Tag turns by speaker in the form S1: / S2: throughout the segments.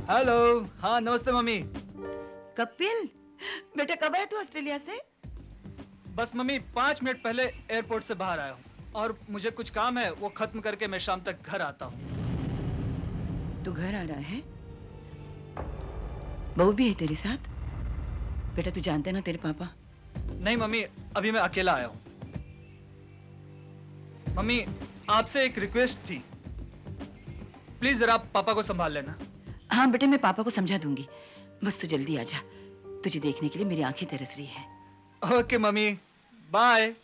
S1: Hello. हाँ नमस्ते mummy.
S2: Kapil, बेटा कब आया तू ऑस्ट्रेलिया से?
S1: बस मम्मी 5 मिनट पहले एयरपोर्ट से बाहर आया हूँ और मुझे कुछ काम है, वो खत्म करके मैं शाम तक घर आता हूँ।
S2: तू घर आ रहा है? बहू भी है तेरे साथ? बेटा तू जानते ना तेरे पापा?
S1: नहीं मम्मी, अभी मैं अकेला आया हूँ। मम्मी आपसे एक रिक्वेस्ट थी, प्लीज जरा आप पापा को संभाल लेना।
S2: हाँ बेटे, मैं पापा को समझा दूंगी, बस तू जल्दी आ जा। तुझे देखने के लिए मेरी आंखें तरस रही है।
S1: Okay mummy, bye.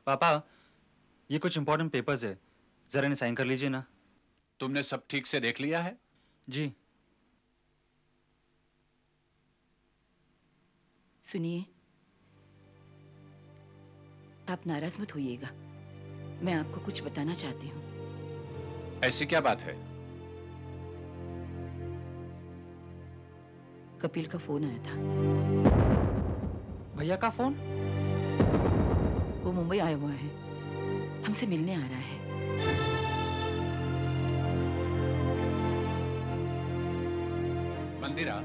S1: पापा ये कुछ इंपॉर्टेंट पेपर्स है, जरा इन्हें साइन कर लीजिए ना।
S3: तुमने सब ठीक से देख लिया है?
S1: जी।
S2: सुनिए, आप नाराज मत होइएगा, मैं आपको कुछ बताना चाहती हूँ।
S3: ऐसी क्या बात है?
S2: कपिल का फोन आया था।
S1: भैया का फोन?
S2: वो मुंबई आया हुआ है, हमसे मिलने आ रहा है।
S3: मंदिरा,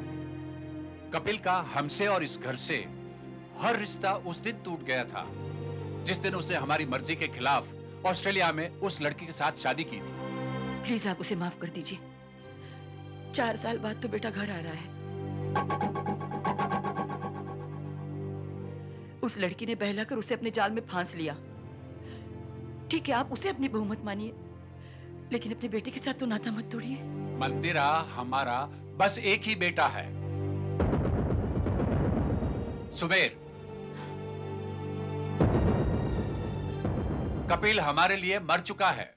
S3: कपिल का हमसे और इस घर से हर रिश्ता उस दिन टूट गया था जिस दिन उसने हमारी मर्जी के खिलाफ ऑस्ट्रेलिया में उस लड़की के साथ शादी की थी।
S2: प्लीज आप उसे माफ कर दीजिए। 4 साल बाद तो बेटा घर आ रहा है। उस लड़की ने बहलाकर उसे अपने जाल में फांस लिया। ठीक है, आप उसे अपनी बहू मत मानिए, लेकिन अपने बेटे के साथ तो नाता मत तोड़िए।
S3: मंदिरा, हमारा बस एक ही बेटा है, सुमेर। कपिल हमारे लिए मर चुका है।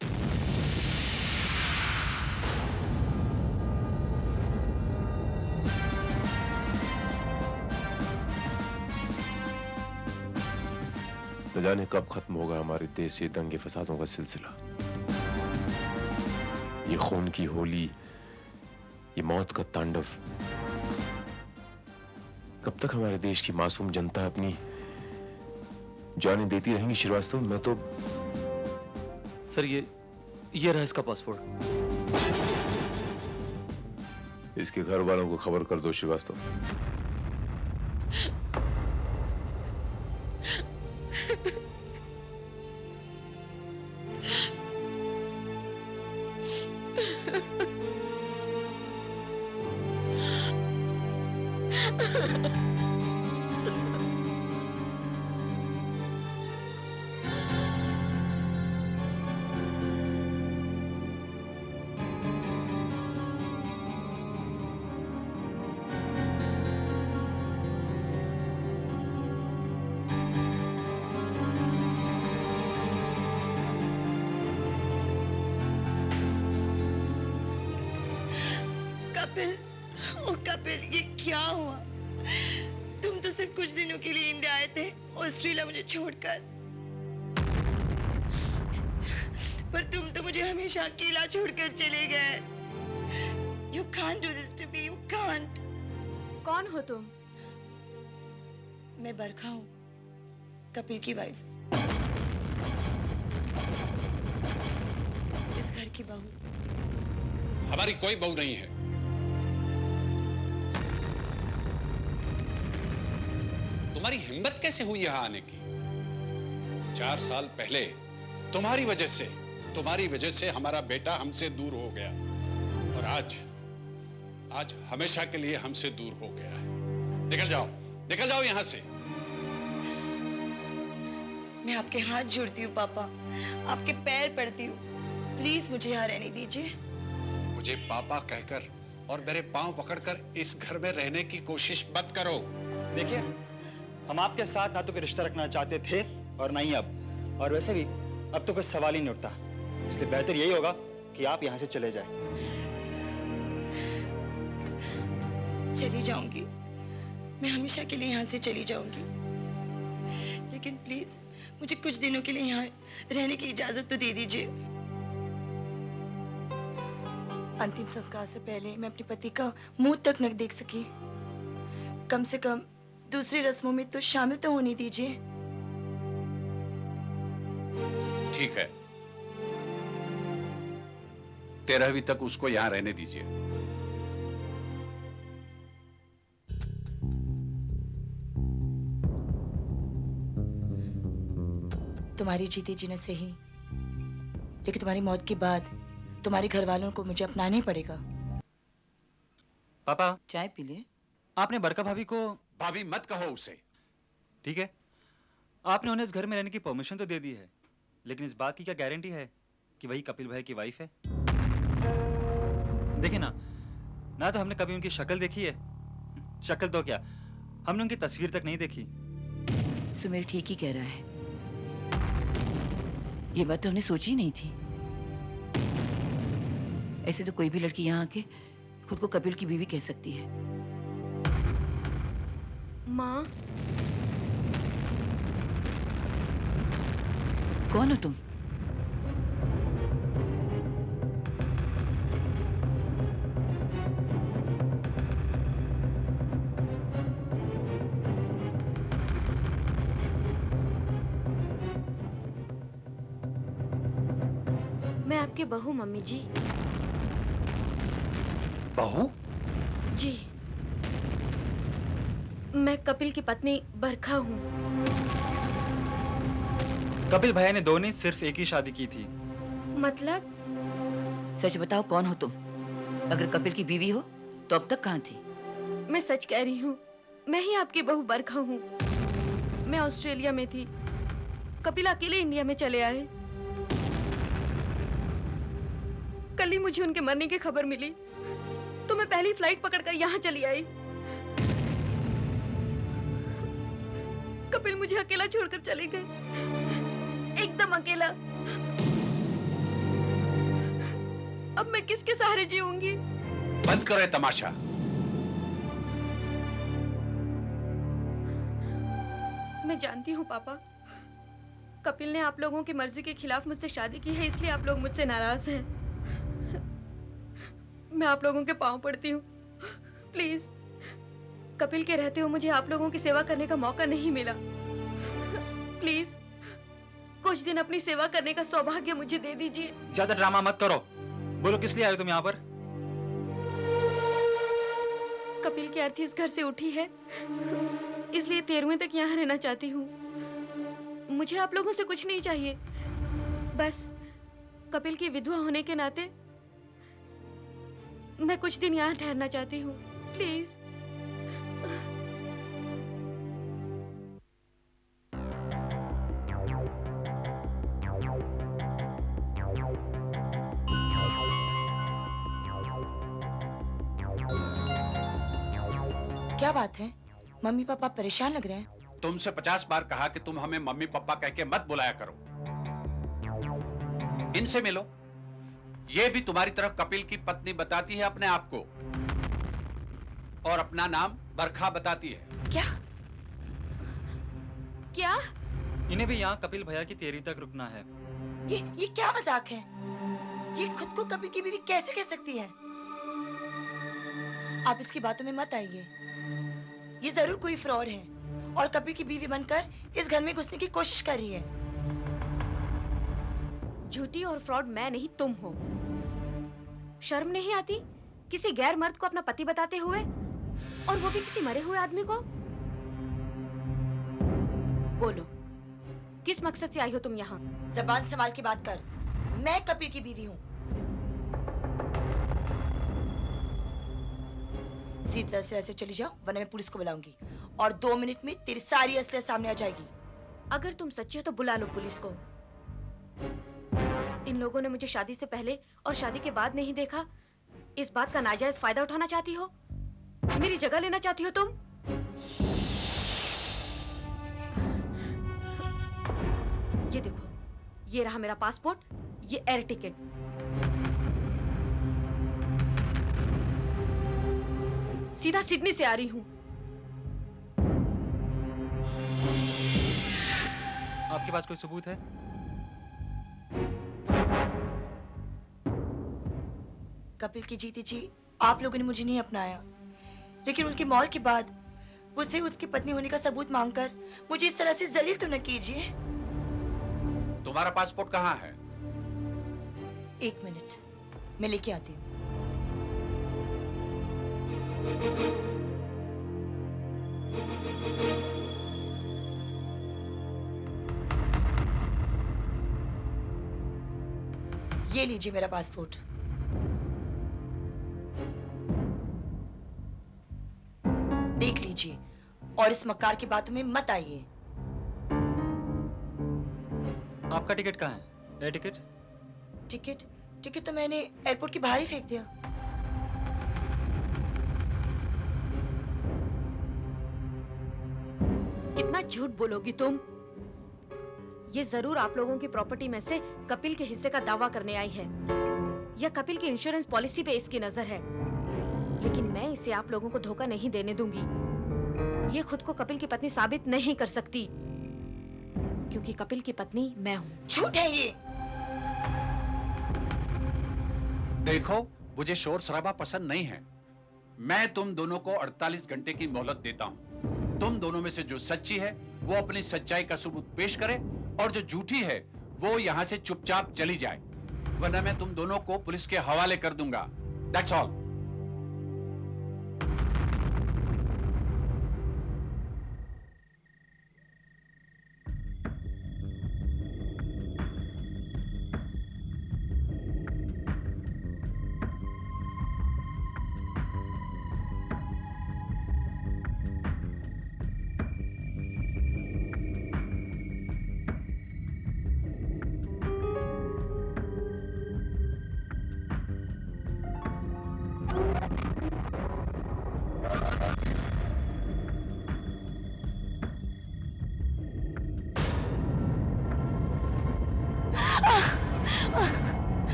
S4: न जाने कब खत्म होगा हमारे देश से दंगे फसादों का सिलसिला। ये खून की होली, ये मौत का तांडव, कब तक हमारे देश की मासूम जनता अपनी जानें देती रहेंगी? श्रीवास्तव, मैं तो...
S5: सर ये रहा इसका पासपोर्ट।
S4: इसके घर वालों को खबर कर दो श्रीवास्तव।
S6: कपिल, ओ कपिल, ये क्या हुआ? तुम तो सिर्फ कुछ दिनों के लिए इंडिया आए थे, ऑस्ट्रेलिया मुझे छोड़कर। पर तुम तो मुझे हमेशा अकेला छोड़कर चले गए। You can't do this to me, you can't.
S7: कौन हो तुम?
S6: मैं बरखा हूँ, कपिल की वाइफ, इस घर की बहू।
S3: हमारी कोई बहू नहीं है। तुम्हारी हिम्मत कैसे हुई यहां आने की? 4 साल पहले तुम्हारी वजह से हमारा बेटा हमसे दूर हो गया और आज हमेशा के लिए हमसे दूर हो गया है। निकल जाओ यहां से।
S6: मैं आपके हाथ जोड़ती हूँ पापा, आपके पैर पड़ती हूँ, प्लीज मुझे यहाँ रहने दीजिए।
S3: मुझे पापा कहकर और मेरे पांव पकड़कर इस घर में रहने की कोशिश मत करो।
S7: देखिए, हम आपके साथ ना तो कोई रिश्ता रखना चाहते थे और ना ही अब, और वैसे भी अब तो कोई सवाल ही नहीं उठता, इसलिए बेहतर यही होगा कि आप यहाँ से चले जाएं।
S6: चली जाऊंगी, मैं हमेशा के लिए यहाँ से चली जाऊंगी, लेकिन प्लीज मुझे कुछ दिनों के लिए यहाँ रहने की इजाजत तो दे दीजिए। अंतिम संस्कार से पहले मैं अपने पति का मुंह तक न देख सकी, कम से कम दूसरी रस्मों में तो शामिल तो होने दीजिए।
S3: ठीक है, 13वीं तक उसको यहां रहने दीजिए।
S6: तुम्हारी जीते जीने से ही, लेकिन तुम्हारी मौत के बाद तुम्हारे घर वालों को मुझे अपनाना ही पड़ेगा।
S7: पापा,
S2: चाय पी ले।
S7: आपने बरका भाभी को,
S3: भाभी मत कहो उसे।
S7: ठीक है, आपने उन्हें इस घर में रहने की परमिशन तो दे दी है, लेकिन इस बात की क्या गारंटी है कि वही कपिल भाई की वाइफ है? देखिए ना तो हमने कभी उनकी शक्ल देखी है, शक्ल तो क्या, हमने उनकी तस्वीर तक नहीं देखी।
S2: सुमेर ठीक ही कह रहा है, ये बात तो हमने सोची ही नहीं थी। ऐसे तो कोई भी लड़की यहाँ आके खुद को कपिल की बीवी कह सकती है।
S8: माँ,
S2: कौन हो तुम?
S8: मैं आपकी बहू मम्मी जी।
S3: बहू?
S8: जी, मैं कपिल की पत्नी बरखा हूँ।
S7: कपिल भैया ने दोनों सिर्फ एक ही शादी की थी।
S8: मतलब?
S2: सच बताओ, कौन हो तुम? अगर कपिल की बीवी हो तो अब तक कहाँ थी?
S8: मैं सच कह रही हूँ, मैं ही आपकी बहू बरखा हूँ। मैं ऑस्ट्रेलिया में थी, कपिल अकेले इंडिया में चले आए। कल ही मुझे उनके मरने की खबर मिली, तो मैं पहली फ्लाइट पकड़कर यहाँ चली आई। कपिल मुझे अकेला छोड़कर चले गए, एकदम अकेला। अब मैं किसके सहारे जीऊंगी?
S3: बंद करो ये तमाशा।
S8: मैं जानती हूँ पापा, कपिल ने आप लोगों की मर्जी के खिलाफ मुझसे शादी की है, इसलिए आप लोग मुझसे नाराज हैं। मैं आप लोगों के पांव पड़ती हूँ, प्लीज कपिल के रहते हुए मुझे आप लोगों की सेवा करने का मौका नहीं मिला। प्लीज कुछ दिन अपनी सेवा करने का सौभाग्य मुझे दे दीजिए।
S7: ज्यादा ड्रामा मत करो, बोलो किस लिए आए हो तुम यहाँ पर?
S8: कपिल की अर्थी इस घर से उठी है, इसलिए 13वीं तक यहाँ रहना चाहती हूँ। मुझे आप लोगों से कुछ नहीं चाहिए, बस कपिल की विधवा होने के नाते मैं कुछ दिन यहाँ ठहरना चाहती हूँ, प्लीज।
S6: क्या बात है, मम्मी पापा परेशान लग रहे हैं।
S3: तुमसे 50 बार कहा कि तुम हमें मम्मी पापा कह के मत बुलाया करो। इनसे मिलो, ये भी तुम्हारी तरह कपिल की पत्नी बताती है अपने आप को, और अपना नाम बरखा बताती है।
S6: क्या?
S8: क्या?
S7: इन्हें भी यहाँ कपिल भैया की 13वीं तक रुकना है।
S6: ये क्या मजाक है? ये खुद को कपिल की बीवी कैसे कह सकती है? आप इसकी बातों में मत आइए, ये जरूर कोई फ्रॉड है और कपिल की बीवी बनकर इस घर में घुसने की कोशिश कर रही है।
S8: झूठी और फ्रॉड मैं नहीं, तुम हो। शर्म नहीं आती किसी गैर मर्द को अपना पति बताते हुए, और वो भी किसी मरे हुए आदमी को? बोलो, किस मकसद से आई हो तुम यहाँ?
S6: जबान संभाल के बात कर, मैं कपिल की बीवी हूँ। सीधी तरह से ऐसे चली जाओ, वरना मैं पुलिस को बुलाऊंगी और 2 मिनट में तेरी सारी असलियत सामने आ जाएगी।
S8: अगर तुम सच्ची हो तो बुला लो पुलिस को। इन लोगों ने मुझे शादी से पहले और शादी के बाद नहीं देखा। इस बात का नाजायज फायदा उठाना चाहती हो? मेरी जगह लेना चाहती हो तुम? ये देखो, ये रहा मेरा पासपोर्ट, ये एयर टिकट। सीधा सिडनी से आ रही हूँ।
S7: आपके पास कोई सबूत है?
S6: कपिल की जीती जी, आप लोगों ने मुझे नहीं अपनाया, लेकिन उनकी मौत के बाद मुझसे उसकी पत्नी होने का सबूत मांगकर मुझे इस तरह से जलील तो न कीजिए।
S3: तुम्हारा पासपोर्ट कहाँ है?
S6: 1 मिनट, मैं लेके आती हूँ। ये लीजिए मेरा पासपोर्ट। देख लीजिए और इस मक्कार की बातों में मत आइए।
S7: आपका टिकट कहाँ है? Air ticket?
S6: टिकट तो मैंने एयरपोर्ट के बाहर ही फेंक दिया।
S8: कितना झूठ बोलोगी तुम? ये जरूर आप लोगों की प्रॉपर्टी में से कपिल के हिस्से का दावा करने आई है, या कपिल की इंश्योरेंस पॉलिसी पे इसकी नजर है। लेकिन मैं इसे आप लोगों को धोखा नहीं देने दूंगी। ये खुद को कपिल की पत्नी साबित नहीं कर सकती, क्योंकि कपिल की पत्नी मैं हूँ।
S6: झूठ है ये।
S3: देखो, मुझे शोर शराबा पसंद नहीं है। मैं तुम दोनों को 48 घंटे की मोहलत देता हूँ। तुम दोनों में से जो सच्ची है वो अपनी सच्चाई का सबूत पेश करे, और जो झूठी है वो यहाँ से चुपचाप चली जाए, वरना मैं तुम दोनों को पुलिस के हवाले कर दूंगा। That's all.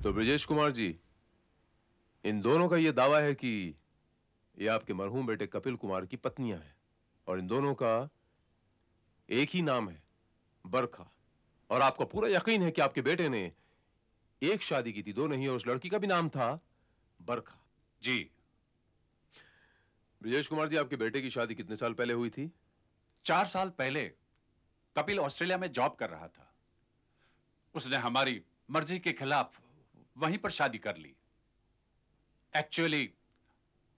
S4: तो ब्रजेश कुमार जी, इन दोनों का यह दावा है कि ये आपके मरहूम बेटे कपिल कुमार की पत्नियां हैं, और इन दोनों का एक ही नाम है, बरखा। और आपका पूरा यकीन है कि आपके बेटे ने एक शादी की थी, 2 नहीं, और उस लड़की का भी नाम था बरखा।
S3: जी।
S4: ब्रजेश कुमार जी, आपके बेटे की शादी कितने साल पहले हुई थी?
S3: 4 साल पहले कपिल ऑस्ट्रेलिया में जॉब कर रहा था। उसने हमारी मर्जी के खिलाफ वहीं पर शादी कर ली। एक्चुअली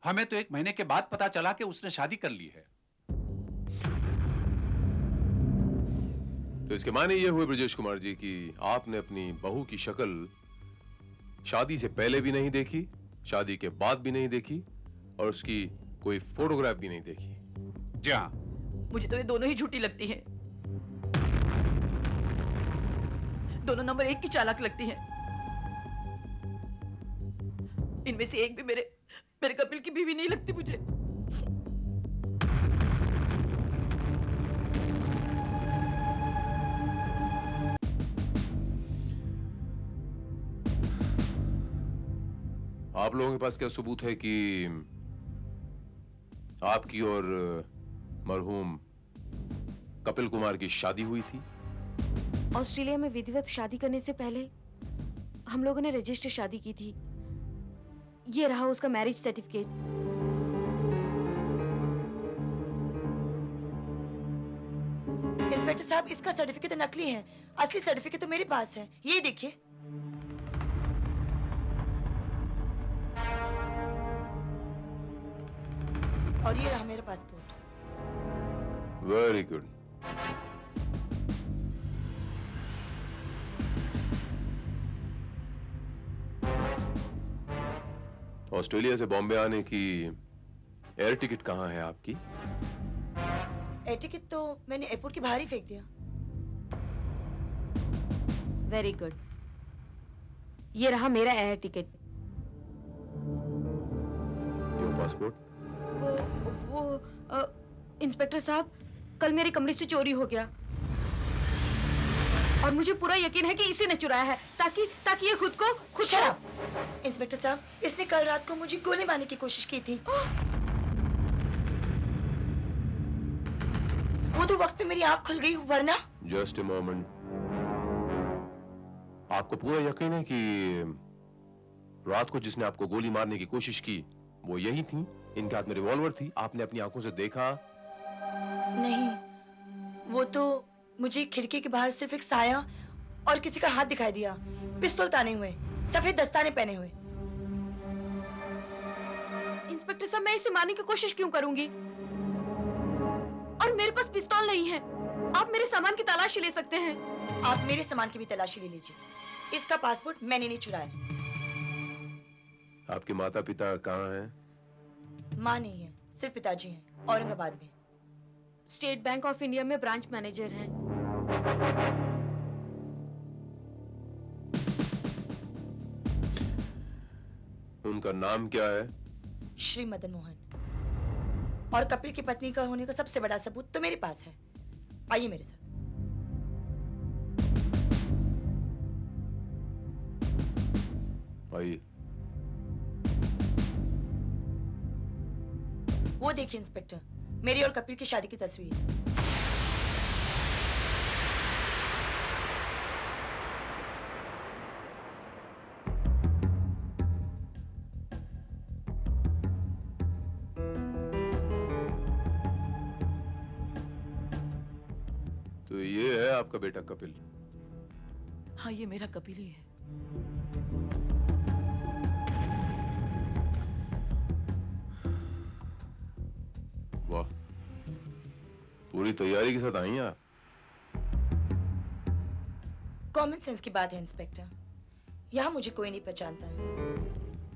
S3: हमें तो 1 महीने के बाद पता चला कि उसने शादी कर ली है।
S4: तो इसके माने ये हुए ब्रजेश कुमार जी कि आपने अपनी बहू की शक्ल शादी से पहले भी नहीं देखी, शादी के बाद भी नहीं देखी, और उसकी कोई फोटोग्राफ भी नहीं देखी।
S3: जी हाँ।
S2: मुझे तो ये दोनों ही झूठी लगती हैं। दोनों नंबर एक की चालाक लगती हैं। इनमें से एक भी मेरे मेरे कपिल की बीवी नहीं लगती मुझे।
S4: आप लोगों के पास क्या सबूत है कि आपकी और मरहूम कपिल कुमार की शादी हुई थी?
S8: ऑस्ट्रेलिया में विधिवत शादी करने से पहले हम लोगों ने रजिस्टर शादी की थी। ये रहा उसका मैरिज सर्टिफिकेट।
S6: इंस्पेक्टर साहब, इसका सर्टिफिकेट तो नकली है, असली सर्टिफिकेट तो मेरे पास है। ये देखिए। और ये रहा मेरा पासपोर्ट।
S4: Very good. ऑस्ट्रेलिया से बॉम्बे आने की एयर टिकट कहाँ है आपकी?
S6: एयर टिकट तो मैंने एयरपोर्ट के बाहर ही फेंक दिया।
S8: Very good. ये रहा मेरा एयर टिकट।
S4: Your passport?
S8: वो इंस्पेक्टर साहब, कल मेरे कमरे से चोरी हो गया और मुझे पूरा यकीन है कि इसी ने चुराया है, ताकि ये खुद
S6: शराब। इंस्पेक्टर साहब, इसने कल रात को मुझे गोली मारने की कोशिश की थी। वो तो वक्त पे मेरी आंख खुल गई, वरना।
S4: Just a moment. आपको पूरा यकीन है कि रात को जिसने आपको गोली मारने की कोशिश की वो यही थी? इनके हाथ में रिवॉल्वर थी, आपने अपनी आंखों से देखा?
S6: नहीं, वो तो मुझे खिड़की के बाहर सिर्फ एक साया और किसी का हाथ दिखाई दिया, पिस्तौल ताने हुए, सफेद दस्ताने पहने हुए।
S8: इंस्पेक्टर साहब, मैं इसे मारने की कोशिश क्यों करूंगी? और मेरे पास पिस्तौल नहीं है। आप मेरे सामान की तलाशी ले सकते हैं।
S6: आप मेरे सामान की भी तलाशी ले लीजिए। इसका पासपोर्ट मैंने नहीं चुराया।
S4: आपके माता पिता कहाँ हैं?
S6: माँ नहीं है, सिर्फ पिताजी हैं, औरंगाबाद में।
S8: स्टेट बैंक ऑफ इंडिया में ब्रांच मैनेजर हैं।
S4: उनका नाम क्या है?
S6: श्री मदन मोहन। और कपिल की पत्नी का होने का सबसे बड़ा सबूत तो मेरे पास है। आइए मेरे साथ।
S4: आइए।
S6: वो देखिए इंस्पेक्टर, मेरी और कपिल की शादी की तस्वीर।
S4: तो ये है आपका बेटा कपिल?
S2: हाँ, ये मेरा कपिल ही है।
S4: वाह, पूरी तैयारी के साथ आई हैं आप।
S6: कॉमन सेंस की बात है इंस्पेक्टर। यहाँ मुझे कोई नहीं पहचानता है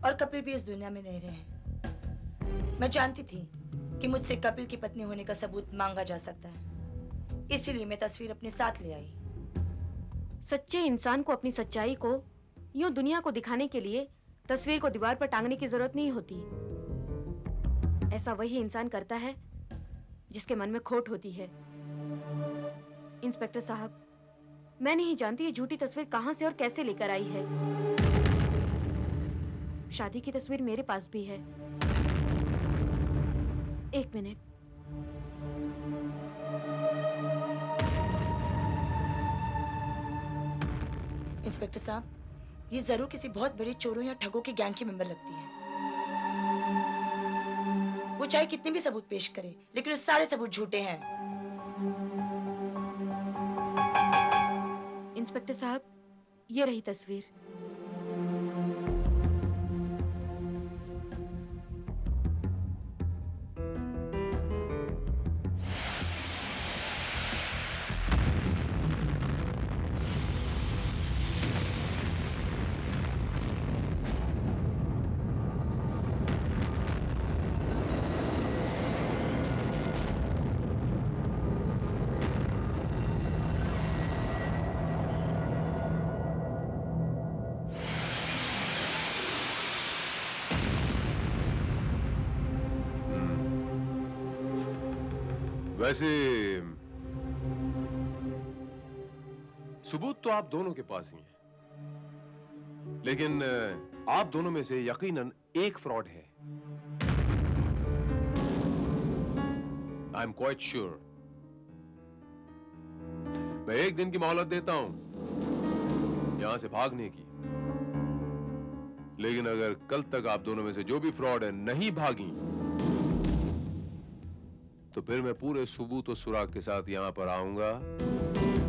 S6: और कपिल भी इस दुनिया में नहीं रहे। मैं जानती थी कि मुझसे कपिल की पत्नी होने का सबूत मांगा जा सकता है, इसीलिए मैं तस्वीर अपने साथ ले आई।
S8: सच्चे इंसान को अपनी सच्चाई को यूं दुनिया को दिखाने के लिए तस्वीर को दीवार पर टांगने की जरूरत नहीं होती। ऐसा वही इंसान करता है जिसके मन में खोट होती है। इंस्पेक्टर साहब, मैं नहीं जानती ये झूठी तस्वीर कहां से और कैसे लेकर आई है। शादी की तस्वीर मेरे पास भी है। एक मिनट।
S6: इंस्पेक्टर साहब, ये जरूर किसी बहुत बड़े चोरों या ठगों के गैंग की मेंबर लगती है। वो चाहे कितने भी सबूत पेश करे, लेकिन वो सारे सबूत झूठे हैं।
S8: इंस्पेक्टर साहब, ये रही तस्वीर।
S4: वैसे सबूत तो आप दोनों के पास ही हैं, लेकिन आप दोनों में से यकीनन एक फ्रॉड है। I am quite sure. मैं एक दिन की मोहलत देता हूं यहां से भागने की, लेकिन अगर कल तक आप दोनों में से जो भी फ्रॉड है नहीं भागी, तो फिर मैं पूरे सबूत और सुराग के साथ यहां पर आऊंगा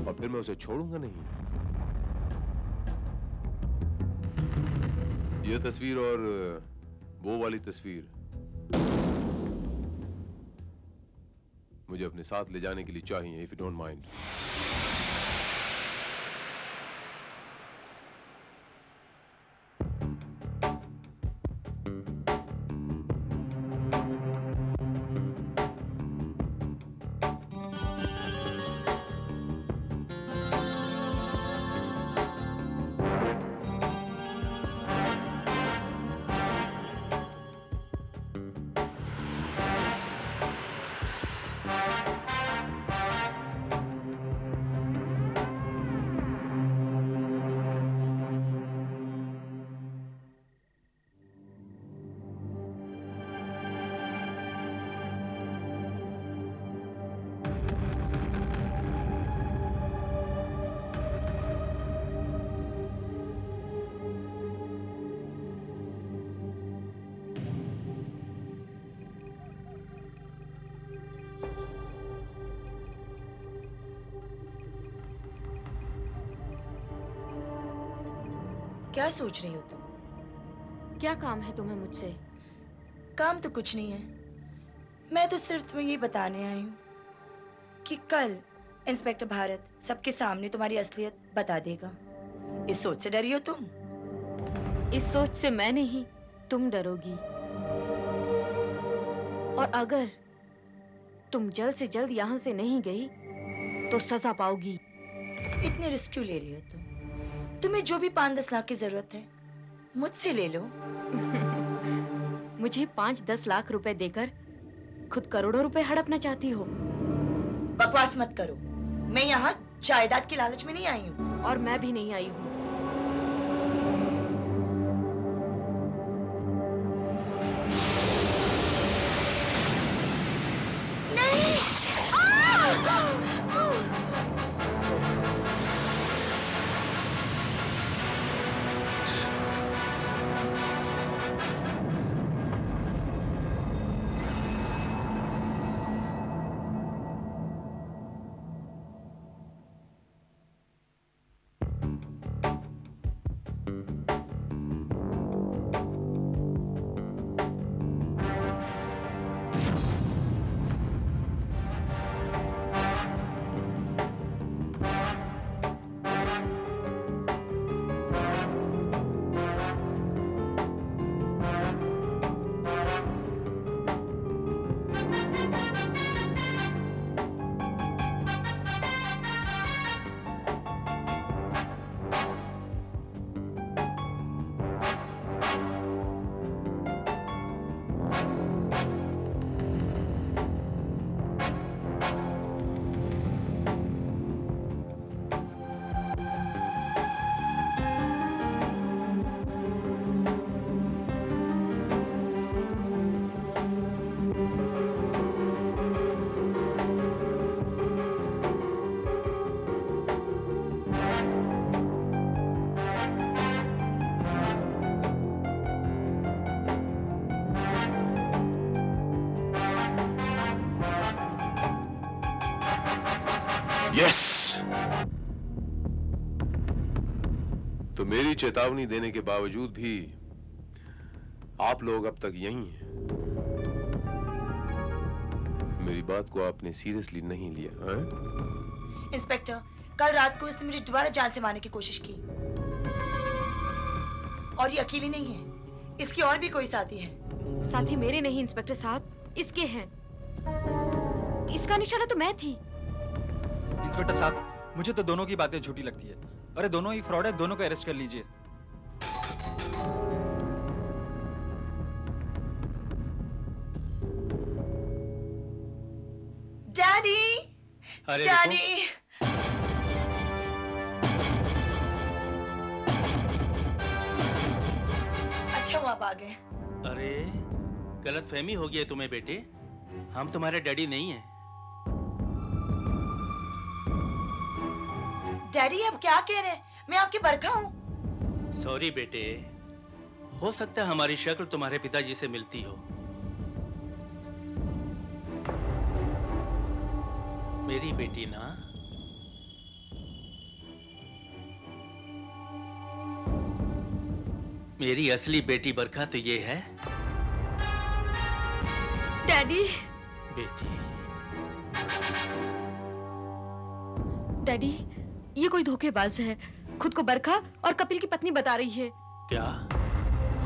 S4: और फिर मैं उसे छोड़ूंगा नहीं। यह तस्वीर और वो वाली तस्वीर मुझे अपने साथ ले जाने के लिए चाहिए, इफ यू डोंट माइंड।
S6: क्या सोच रही हो तुम?
S8: क्या काम है तुम्हें मुझसे?
S6: काम तो कुछ नहीं है, मैं तो सिर्फ तुम्हें ये बताने आई हूँ कि कल इंस्पेक्टर भारत सबके सामने तुम्हारी असलियत बता देगा। इस सोच से डरी हो तुम?
S8: इस सोच से मैं नहीं, तुम डरोगी। और अगर तुम जल्द से जल्द यहाँ से नहीं गई तो सजा पाओगी।
S6: इतने रिस्क क्यों ले रही हो तुम? तुम्हें जो भी 5-10 लाख की जरूरत है मुझसे ले लो।
S8: मुझे 5-10 लाख रुपए देकर खुद करोड़ों रुपए हड़पना चाहती हो?
S6: बकवास मत करो, मैं यहाँ जायदाद के लालच में नहीं आई हूँ।
S8: और मैं भी नहीं आई हूँ।
S4: यस। तो मेरी चेतावनी देने के बावजूद भी आप लोग अब तक यहीं हैं। मेरी बात को आपने सीरियसली नहीं लिया, हैं?
S6: इंस्पेक्टर, कल रात को इसने मुझे दोबारा जान से मारने की कोशिश की। और ये अकेली नहीं है, इसकी और भी कोई साथी है।
S8: साथी मेरे नहीं इंस्पेक्टर साहब, इसके हैं। इसका निशाना तो मैं थी।
S7: इंस्पेक्टर साहब, मुझे तो दोनों की बातें झूठी लगती है। अरे दोनों ही फ्रॉड है, दोनों को अरेस्ट कर लीजिए।
S6: डैडी,
S5: अरे
S6: डैडी। अच्छा हुआ आप आ गए।
S9: अरे गलतफहमी हो गई है तुम्हें बेटे, हम तुम्हारे डैडी नहीं हैं।
S6: डैडी आप क्या कह रहे हैं? मैं आपकी बरखा हूँ।
S9: सॉरी बेटे, हो सकता है हमारी शक्ल तुम्हारे पिताजी से मिलती हो। मेरी बेटी ना, मेरी असली बेटी बरखा तो ये है
S8: डैडी।
S9: बेटी।
S8: डैडी, ये कोई धोखेबाज है, खुद को बरखा और कपिल की पत्नी बता रही है।
S9: क्या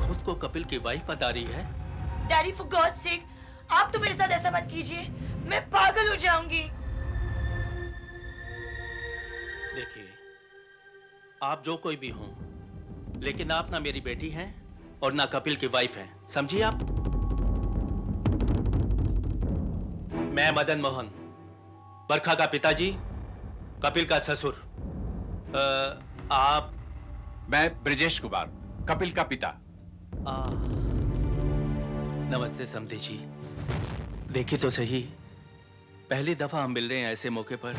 S9: खुद को कपिल की वाइफ बता रही है?
S6: डैडी फॉर गॉड सेक, आप तो मेरे साथ ऐसा मत कीजिए, मैं पागल हो जाऊंगी।
S9: देखिए, आप जो कोई भी हो, लेकिन आप ना मेरी बेटी हैं और ना कपिल की वाइफ हैं, समझिए आप? मैं मदन मोहन, बरखा का पिताजी, कपिल का ससुर। आप?
S3: मैं ब्रजेश कुमार, कपिल का पिता।
S9: नमस्ते समधी जी। देखिए तो सही, पहली दफा हम मिल रहे हैं ऐसे मौके पर।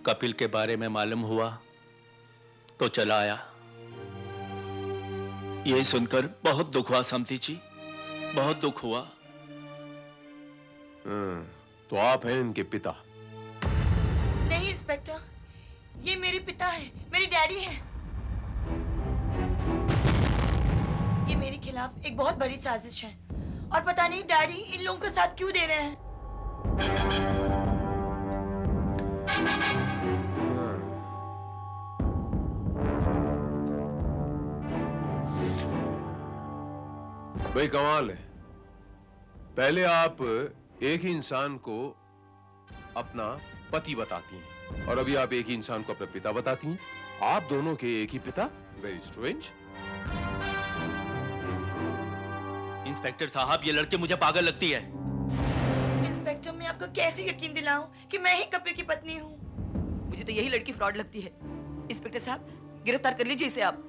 S9: कपिल के बारे में मालूम हुआ तो चला आया। यही सुनकर बहुत दुख हुआ समधी जी, बहुत दुख हुआ।
S4: तो आप हैं इनके पिता?
S6: नहीं इंस्पेक्टर, ये मेरे पिता हैं, मेरे डैडी हैं। ये मेरे खिलाफ एक बहुत बड़ी साजिश है और पता नहीं डैडी इन लोगों का साथ क्यों दे रहे हैं।
S4: भाई कमाल है, पहले आप एक ही इंसान को अपना पति बताती हैं और अभी आप एक ही इंसान को अपना पिता बताती हैं। आप दोनों के एक ही पिता? Very strange.
S9: इंस्पेक्टर साहब, ये लड़की मुझे पागल लगती है।
S6: इंस्पेक्टर, मैं आपको कैसे यकीन दिलाऊं कि मैं ही कपिल की पत्नी हूँ?
S2: मुझे तो यही लड़की फ्रॉड लगती है। इंस्पेक्टर साहब, गिरफ्तार कर लीजिए इसे आप।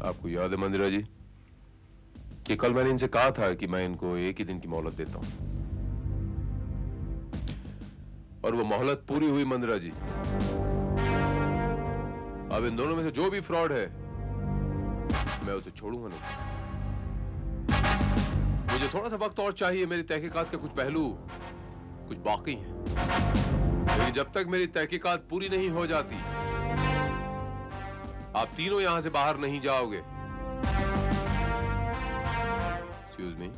S4: आपको याद है मंदिरा जी कि कल मैंने इनसे कहा था कि मैं इनको एक ही दिन की मोहलत देता हूं, और वो मोहलत पूरी हुई मंदिरा जी। अब इन दोनों में से जो भी फ्रॉड है मैं उसे छोड़ूंगा नहीं। मुझे थोड़ा सा वक्त और चाहिए, मेरी तहकीकात के कुछ पहलू कुछ बाकी हैं, लेकिन जब तक मेरी तहकीकात पूरी नहीं हो जाती आप तीनों यहां से बाहर नहीं जाओगे। Excuse me.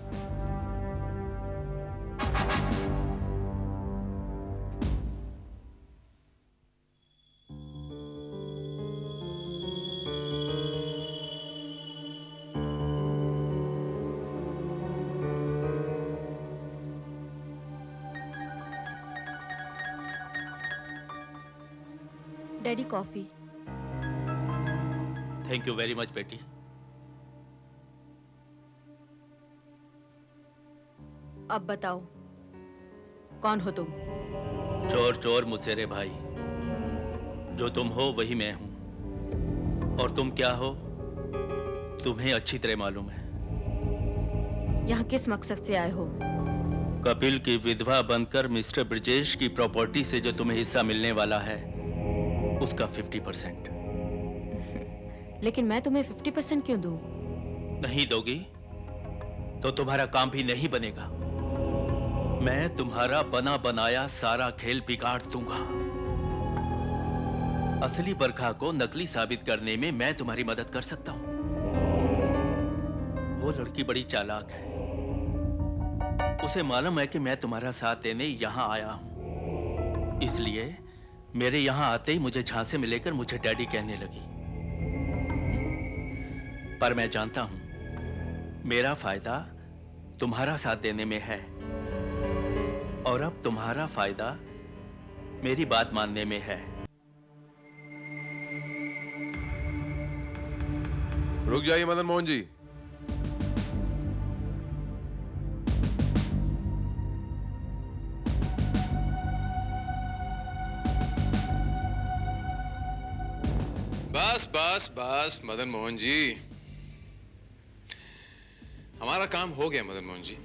S8: Daddy coffee.
S9: Thank you very much बेटी।
S8: अब बताओ, कौन हो तुम?
S9: चोर चोर मुझसे भाई, जो तुम हो वही मैं हूं, और तुम क्या हो तुम्हें अच्छी तरह मालूम है।
S8: यहाँ किस मकसद से आए हो?
S9: कपिल की विधवा बनकर मिस्टर ब्रजेश की प्रॉपर्टी से जो तुम्हें हिस्सा मिलने वाला है उसका 50%।
S8: लेकिन मैं तुम्हें 50% क्यों दूं?
S9: नहीं दोगी तो तुम्हारा काम भी नहीं बनेगा। मैं तुम्हारा बना बनाया सारा खेल बिगाड़ दूंगा। असली बरखा को नकली साबित करने में मैं तुम्हारी मदद कर सकता हूं। वो लड़की बड़ी चालाक है, उसे मालूम है कि मैं तुम्हारा साथ देने यहां आया हूं, इसलिए मेरे यहां आते ही मुझे झांसे में लेकर मुझे डैडी कहने लगी। पर मैं जानता हूं मेरा फायदा तुम्हारा साथ देने में है, और अब तुम्हारा फायदा मेरी बात मानने में है।
S4: रुक जाइए मदन मोहन जी।
S3: बस बस बस मदन मोहन जी, हमारा काम हो गया मदन मोहन जी।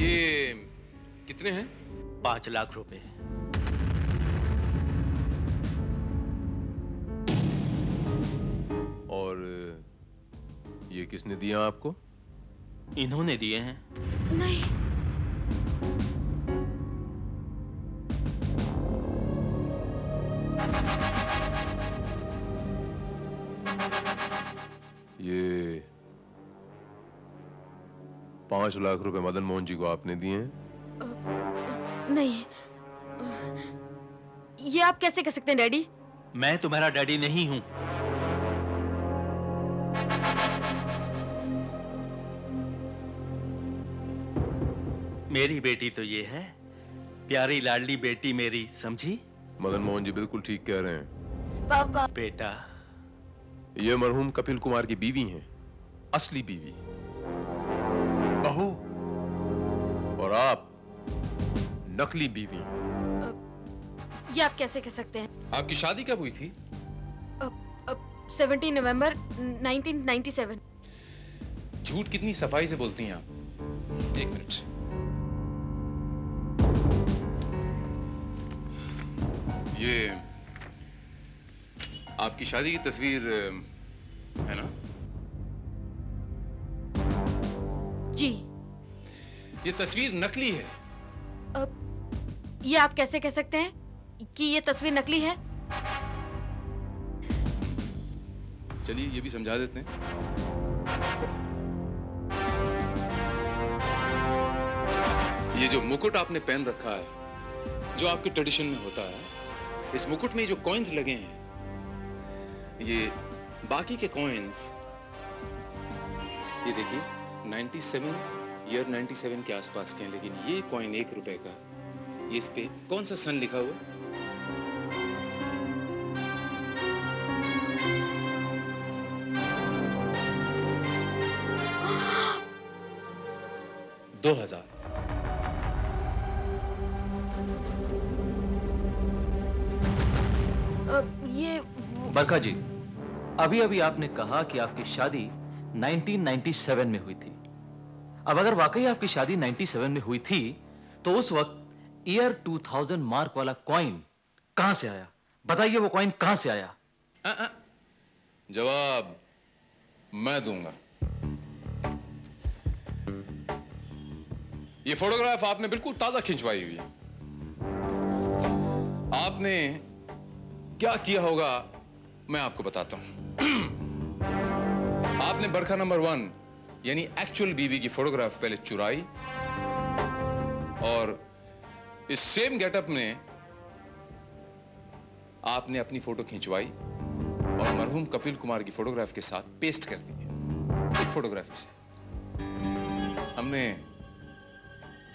S3: ये कितने हैं?
S9: 5 लाख रुपए।
S4: और ये किसने दिया आपको?
S9: इन्होंने दिए हैं।
S8: नहीं,
S4: ये 5 लाख रुपए मदन मोहन जी को आपने दिए हैं?
S8: नहीं, ये आप कैसे कह सकते हैं डैडी?
S9: मैं तुम्हारा डैडी नहीं हूं। मेरी बेटी तो ये है, प्यारी लाडली बेटी मेरी, समझी?
S4: मदन मोहन जी बिल्कुल ठीक कह रहे हैं।
S6: पापा,
S9: बेटा,
S4: ये मरहूम कपिल कुमार की बीवी हैं, असली बीवी।
S9: बहू।
S4: और आप नकली बीवी।
S8: ये आप कैसे कह सकते हैं?
S3: आपकी शादी कब हुई थी?
S8: 17 नवंबर 1997।
S3: झूठ कितनी सफाई से बोलती हैं आप। एक मिनट। ये आपकी शादी की तस्वीर है ना?
S8: जी।
S3: ये तस्वीर नकली है।
S8: ये आप कैसे कह सकते हैं कि ये तस्वीर नकली है?
S3: चलिए ये भी समझा देते हैं। ये जो मुकुट आपने पहन रखा है, जो आपके ट्रेडिशन में होता है, इस मुकुट में जो कॉइन्स लगे हैं, ये बाकी के कॉइन्स, ये देखिए 97 के आसपास के हैं, लेकिन ये कॉइन 1 रुपए का, ये इस पे कौन सा सन लिखा हुआ? दो 2000।
S8: ये
S5: बरखा जी, अभी अभी आपने कहा कि आपकी शादी 1997 में हुई थी। अब अगर वाकई आपकी शादी 97 में हुई थी, तो उस वक्त ईयर 2000 मार्क वाला कॉइन कहां से आया? बताइए, वो कॉइन कहां से आया?
S3: जवाब मैं दूंगा। ये फोटोग्राफ आपने बिल्कुल ताजा खिंचवाई हुई है। आपने क्या किया होगा मैं आपको बताता हूं। आपने बरखा नंबर 1 यानी एक्चुअल बीवी की फोटोग्राफ पहले चुराई और इस सेम गेटअप में आपने अपनी फोटो खिंचवाई और मरहूम कपिल कुमार की फोटोग्राफ के साथ पेस्ट कर दी एक फोटोग्राफी से। हमने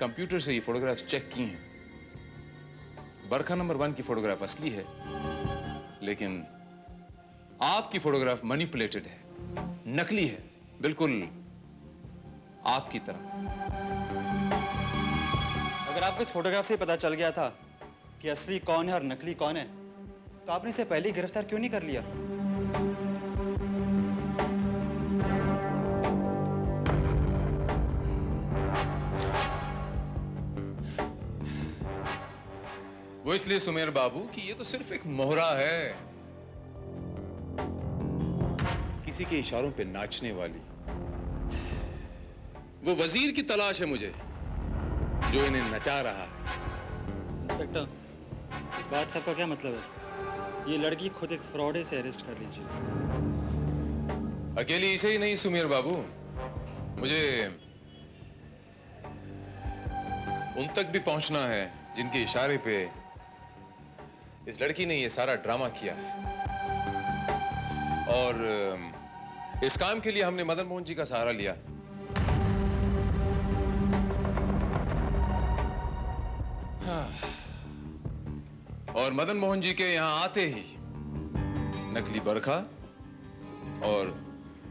S3: कंप्यूटर से ये फोटोग्राफ चेक की हैं। बरखा नंबर 1 की फोटोग्राफ असली है, लेकिन आपकी फोटोग्राफ मैनिपुलेटेड है, नकली है, बिल्कुल आपकी तरह।
S7: अगर आपको इस फोटोग्राफ से पता चल गया था कि असली कौन है और नकली कौन है, तो आपने इसे पहले ही गिरफ्तार क्यों नहीं कर लिया?
S3: वो इसलिए सुमेर बाबू कि ये तो सिर्फ एक मोहरा है, किसी के इशारों पे नाचने वाली। वो वजीर की तलाश है मुझे जो इन्हें नचा रहा है।
S7: इंस्पेक्टर, इस बात सबका क्या मतलब है? ये लड़की खुद एक फ्रॉड है, इसे अरेस्ट कर लीजिए।
S3: अकेली इसे ही नहीं सुमेर बाबू, मुझे उन तक भी पहुंचना है जिनके इशारे पे इस लड़की ने ये सारा ड्रामा किया है। और इस काम के लिए हमने मदन मोहन जी का सहारा लिया। हाँ। और मदन मोहन जी के यहां आते ही नकली बरखा और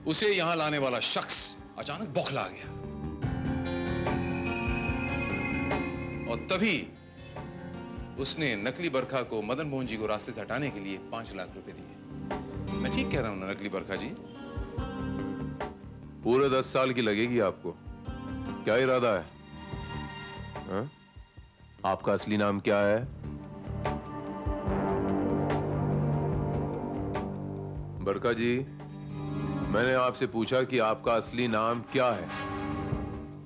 S3: उसे यहां लाने वाला शख्स अचानक बौखला गया और तभी उसने नकली बरखा को मदन मोहन जी को रास्ते से हटाने के लिए 5 लाख रुपए दिए। मैं ठीक कह रहा हूं ना नकली बरखा जी?
S4: पूरे 10 साल की लगेगी आपको। क्या इरादा है? हा? आपका असली नाम क्या है? बरखा जी, मैंने आपसे पूछा कि आपका असली नाम क्या है।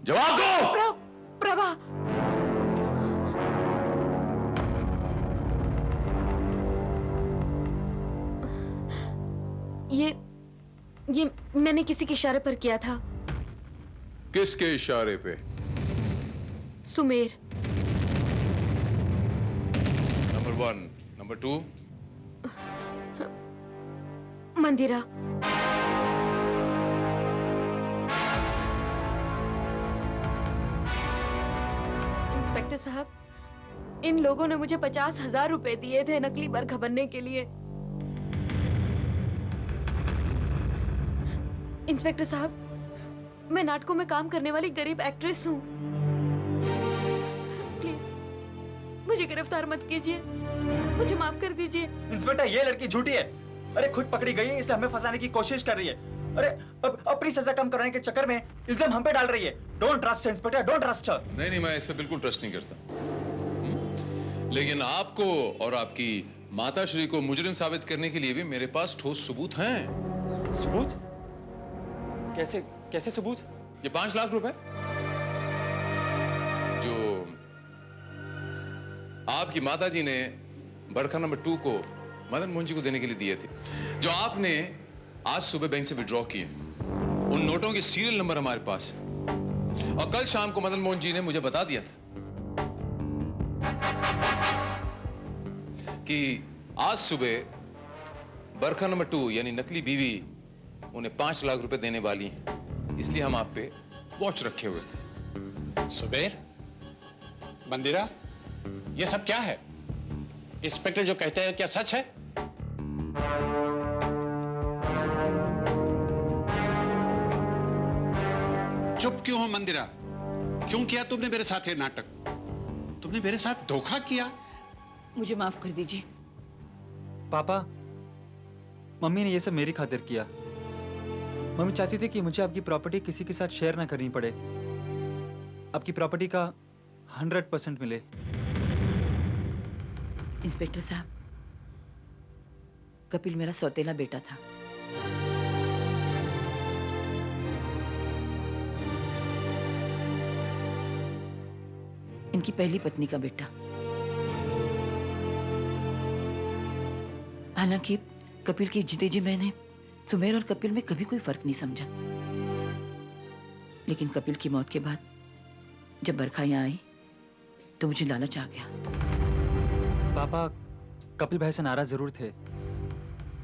S4: जवाब दो।
S8: प्रभा। ये मैंने किसी के इशारे पर किया था।
S4: किसके इशारे पे?
S8: Sumer.
S3: Number 1, number 2?
S8: Mandira. Inspector साहब, इन लोगों ने मुझे 50,000 रुपए दिए थे नकली बरखा बनने के लिए। इंस्पेक्टर साहब, मैं नाटकों में काम करने वाली गरीब एक्ट्रेस हूँ। प्लीज मुझे गिरफ्तार मत कीजिए, मुझे माफ कर दीजिए।
S7: इंस्पेक्टर, ये लड़की झूठी है। अरे खुद पकड़ी गई है, इसलिए हमें फंसाने की कोशिश कर रही है। अरे अपनी सजा कम कराने के चक्कर में इल्जाम हम पे डाल रही है। Don't trust inspector, don't trust her.
S3: नहीं, मैं इस पे बिल्कुल ट्रस्ट नहीं करता। लेकिन आपको और आपकी माताश्री को मुजरिम साबित करने के लिए भी मेरे पास ठोस सबूत हैं।
S7: सबूत? कैसे सबूत?
S3: ये 5 लाख रुपए जो आपकी माताजी ने बरखा नंबर 2 को मदन मोहन जी को देने के लिए दिए थे, जो आपने आज सुबह बैंक से विड्रॉ किए। उन नोटों के सीरियल नंबर हमारे पास है और कल शाम को मदन मोहन जी ने मुझे बता दिया था कि आज सुबह बरखा नंबर 2 यानी नकली बीवी उन्हें 5 लाख रुपए देने वाली हैं। इसलिए हम आप पे वॉच रखे हुए थे।
S10: सुबेर, मंदिरा, ये सब क्या है? इंस्पेक्टर जो कहते हैं क्या सच है? चुप क्यों हो मंदिरा? क्यों किया तुमने मेरे साथ ये नाटक? तुमने मेरे साथ धोखा किया।
S2: मुझे माफ कर दीजिए।
S7: पापा, मम्मी ने ये सब मेरी खातिर किया। मम्मी चाहती थी कि मुझे आपकी प्रॉपर्टी किसी के साथ शेयर ना करनी पड़े, आपकी प्रॉपर्टी का 100% मिले।
S2: इंस्पेक्टर साहब, कपिल मेरा सौतेला बेटा था। इनकी पहली पत्नी का बेटा। हालांकि कपिल की जीते जी मैंने सुमेर और कपिल में कभी कोई फर्क नहीं समझा, लेकिन कपिल की मौत के बाद जब बरखा यहाँ आई तो मुझे लालच आ गया।
S7: पापा कपिल भाई से नाराज जरूर थे,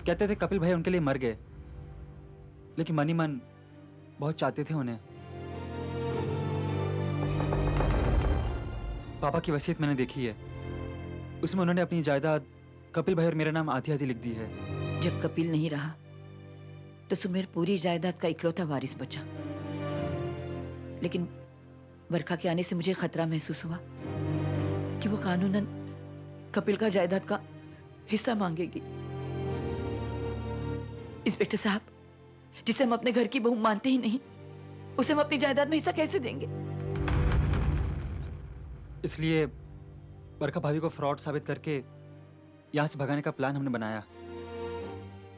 S7: कहते थे कपिल भाई उनके लिए मर गए, लेकिन मन ही मन बहुत चाहते थे उन्हें। पापा की वसीयत मैंने देखी है, उसमें उन्होंने अपनी जायदाद कपिल भाई और मेरा नाम आधी आधी लिख दी है।
S2: जब कपिल नहीं रहा तो सुमेर पूरी जायदाद का इकलौता वारिस बचा, लेकिन बरखा के आने से मुझे खतरा महसूस हुआ कि वो कानूनन कपिल का जायदाद का हिस्सा मांगेगी। इंस्पेक्टर साहब, जिसे हम अपने घर की बहू मानते ही नहीं, उसे हम अपनी जायदाद में हिस्सा कैसे देंगे?
S7: इसलिए बरखा भाभी को फ्रॉड साबित करके यहां से भगाने का प्लान हमने बनाया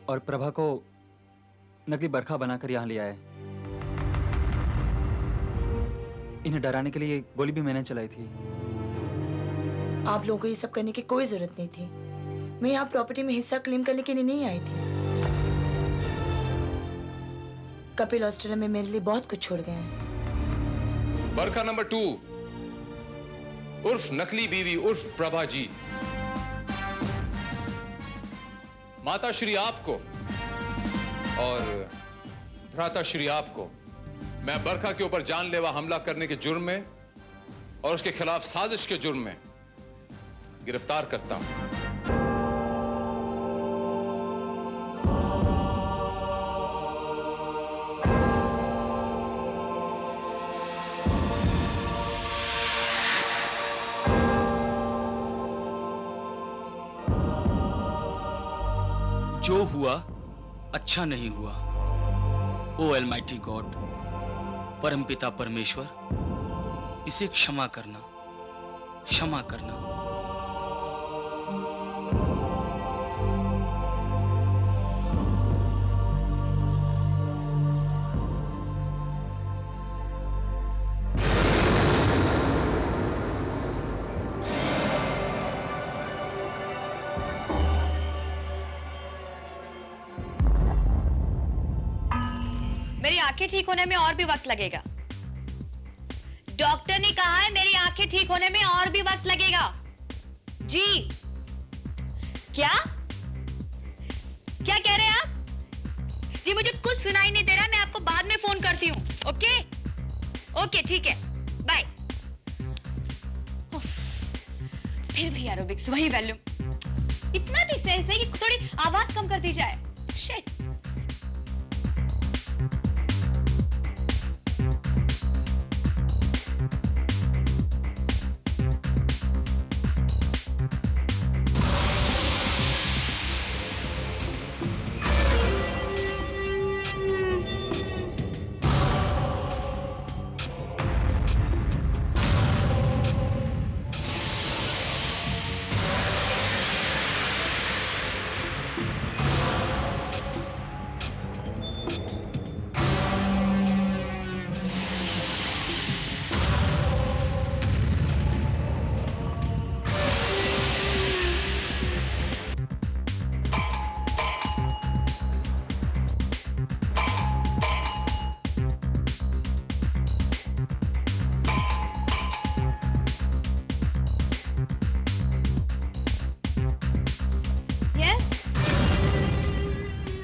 S7: और प्रभा को नकली बरखा बनाकर यहां ले आए। इन्हें डराने के लिए गोली भी मैंने चलाई थी।
S6: आप लोगों को ये सब करने की कोई जरूरत नहीं थी। मैं यहाँ प्रॉपर्टी में हिस्सा क्लेम करने के लिए नहीं आई थी। कपिल ऑस्ट्रेलिया में मेरे लिए बहुत कुछ छोड़ गए हैं।
S3: बरखा नंबर 2 उर्फ नकली बीवी उर्फ प्रभा जी, माता श्री आपको और भ्राता श्री आपको मैं बरखा के ऊपर जानलेवा हमला करने के जुर्म में और उसके खिलाफ साजिश के जुर्म में गिरफ्तार करता हूं।
S11: जो हुआ अच्छा नहीं हुआ। ओ अलमाइटी गॉड, परमपिता परमेश्वर, इसे क्षमा करना, क्षमा करना।
S8: मेरी आंखें ठीक होने में और भी वक्त लगेगा। डॉक्टर ने कहा है मेरी आंखें ठीक होने में और भी वक्त लगेगा। जी क्या क्या कह रहे हैं आप? जी मुझे कुछ सुनाई नहीं दे रहा, मैं आपको बाद में फोन करती हूँ। ओके ओके ठीक है, बाय। फिर भी एरोबिक्स वही वॉल्यूम, इतना भी सेंस नहीं कि थोड़ी आवाज कम कर दी जाए। शिट।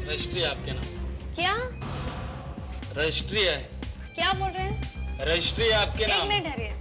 S11: रजिस्ट्री आपके नाम।
S8: क्या
S11: रजिस्ट्री है।
S8: क्या बोल रहे हैं?
S11: रजिस्ट्री आपके नाम।
S8: एक मिनट ठहरिए।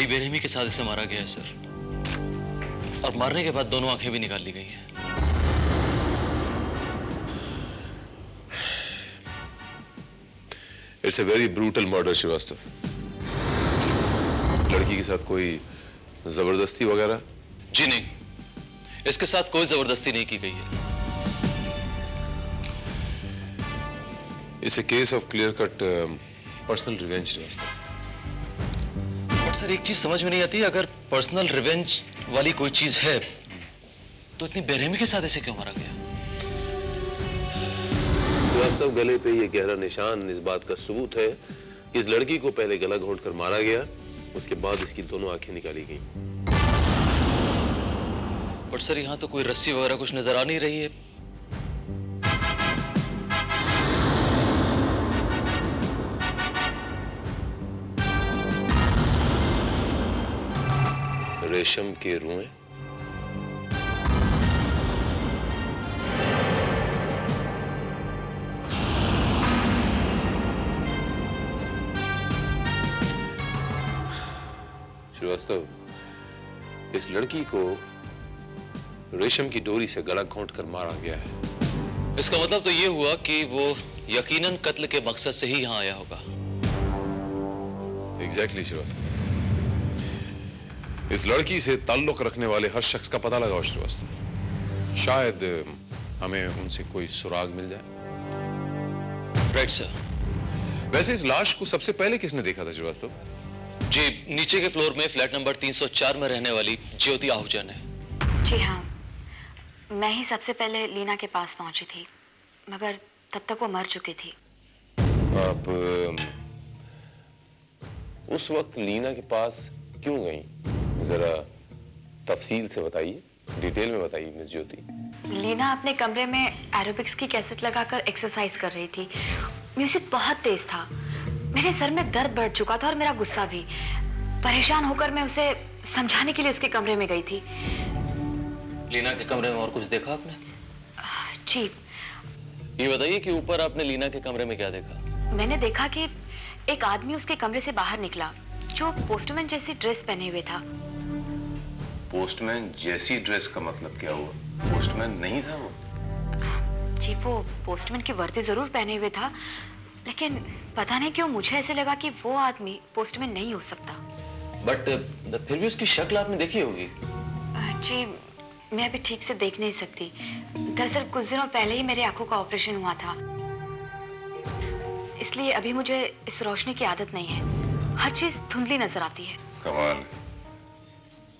S5: बेरहमी के साथ इसे मारा गया है सर, और मारने के बाद दोनों आंखें भी निकाल ली गई हैं।
S4: It's a very brutal murder Srivastava. लड़की के साथ कोई जबरदस्ती वगैरह?
S5: जी नहीं, इसके साथ कोई जबरदस्ती नहीं की गई है।
S4: It's a case of clear cut personal revenge Srivastava.
S5: But sir एक चीज समझ में नहीं आती, अगर पर्सनल रिवेंज वाली कोई चीज है तो इतनी बेरहमी के साथ इसे क्यों मारा गया?
S4: श्रीवास्तव, गले पे ये गहरा निशान इस बात का सबूत है कि इस लड़की को पहले गला घोंट कर मारा गया, उसके बाद इसकी दोनों आंखें निकाली गई।
S5: बट सर यहाँ तो कोई रस्सी वगैरह कुछ नजर आ नहीं रही है।
S4: रेशम के रुएं? श्रीवास्तव, इस लड़की को रेशम की डोरी से गला घोंट कर मारा गया है।
S5: इसका मतलब तो ये हुआ कि वो यकीनन कत्ल के मकसद से ही यहाँ आया होगा।
S4: एग्जैक्टली श्रीवास्तव। इस लड़की से ताल्लुक रखने वाले हर शख्स का पता लगाओ श्रीवास्तव, शायद हमें उनसे कोई सुराग मिल जाए।
S5: Right sir.
S4: वैसे इस लाश को सबसे पहले किसने देखा था श्रीवास्तव?
S5: जी, नीचे के फ्लोर में फ्लैट नंबर 304 में रहने वाली ज्योति आहूजा ने।
S12: जी हाँ, मैं ही सबसे पहले लीना के पास पहुंची थी, मगर तब तक वो मर चुकी थी।
S4: आप उस वक्त लीना के पास क्यों गई? जरा तफसील से बताइए, डिटेल में बताइए मिस ज्योति।
S12: लीना अपने कमरे में एरोबिक्स की कैसेट लगाकर एक्सरसाइज कर रही थी। म्यूजिक बहुत तेज था, मेरे सर में दर्द बढ़ चुका था और मेरा गुस्सा भी। परेशान होकर मैं उसे समझाने के लिए उसके कमरे में गई थी।
S5: लीना के कमरे में और कुछ देखा आपने?
S12: जी।
S5: ये बताइए कि ऊपर आपने लीना के कमरे में क्या देखा?
S12: मैंने देखा कि एक आदमी उसके कमरे से बाहर निकला जो पोस्टमैन जैसी ड्रेस पहने हुए था।
S4: पोस्टमैन जैसी ड्रेस का मतलब क्या हुआ? पोस्टमैन नहीं था वो?
S12: जी, वो पोस्टमैन की वर्दी जरूर पहने हुए था, लेकिन पता नहीं क्यों मुझे ऐसे लगा कि वो आदमी पोस्टमैन नहीं हो सकता।
S5: बट फिर भी उसकी शक्ल आपने देखी होगी।
S12: जी, मैं अभी ठीक से देख नहीं सकती। दरअसल कुछ दिनों पहले ही मेरे आंखों का ऑपरेशन हुआ था, इसलिए अभी मुझे इस रोशनी की आदत नहीं है। हर चीज धुंधली नजर आती है।
S4: कमाल।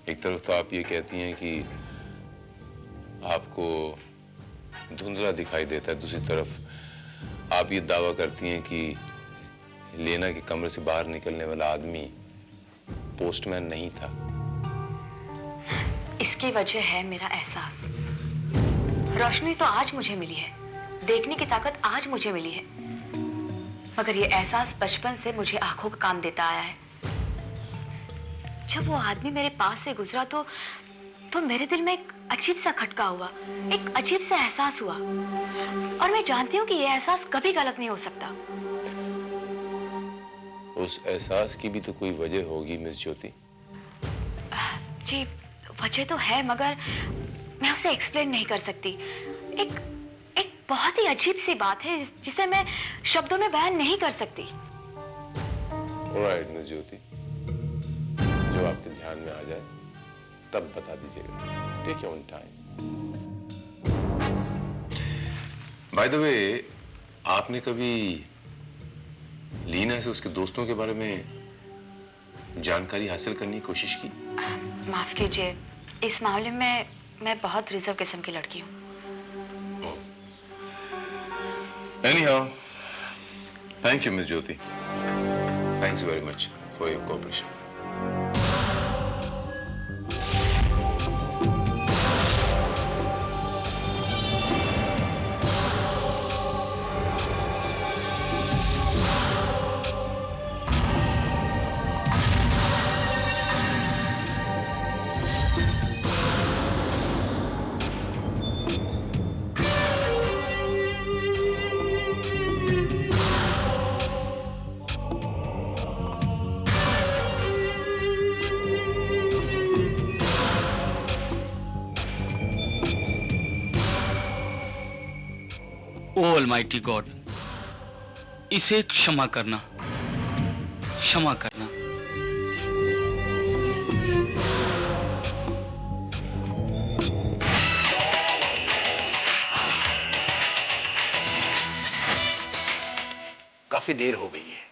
S4: एक तरफ तो आप ये कहती हैं कि आपको धुंधला दिखाई देता है, दूसरी तरफ आप ये दावा करती हैं कि लेना के कमरे से बाहर निकलने वाला आदमी पोस्टमैन नहीं था।
S12: इसकी वजह है मेरा एहसास। रोशनी तो आज मुझे मिली है, देखने की ताकत आज मुझे मिली है, मगर ये एहसास बचपन से मुझे आंखों का काम देता आया है। जब वो आदमी मेरे पास से गुजरा तो मेरे दिल में एक अजीब सा खटका हुआ, एक अजीब सा एहसास हुआ, और मैं जानती हूँ कि ये एहसास कभी गलत नहीं हो सकता।
S4: उस एहसास की भी तो कोई वजह होगी मिस ज्योति।
S12: जी, वजह तो है, मगर मैं उसे एक्सप्लेन नहीं कर सकती। एक बहुत ही अजीब सी बात है जिसे मैं शब्दों में बयान नहीं कर सकती।
S4: ऑलराइट मिस ज्योति, जो आपके ध्यान में आ जाए तब बता दीजिएगा। Take your own time. By the way, आपने कभी लीना से उसके दोस्तों के बारे में जानकारी हासिल करने की कोशिश की?
S12: माफ कीजिए, इस मामले में मैं बहुत रिजर्व किस्म की लड़की हूँ।
S4: Anyhow, thank you, Miss Jyoti. Thanks very much for your cooperation.
S11: O almighty God, इसे क्षमा करना, क्षमा करना।
S9: काफी देर हो गई है।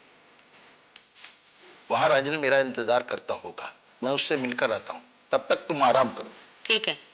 S9: वहां राजन मेरा इंतजार करता होगा, मैं उससे मिलकर आता हूं। तब तक तुम आराम करो।
S12: ठीक है।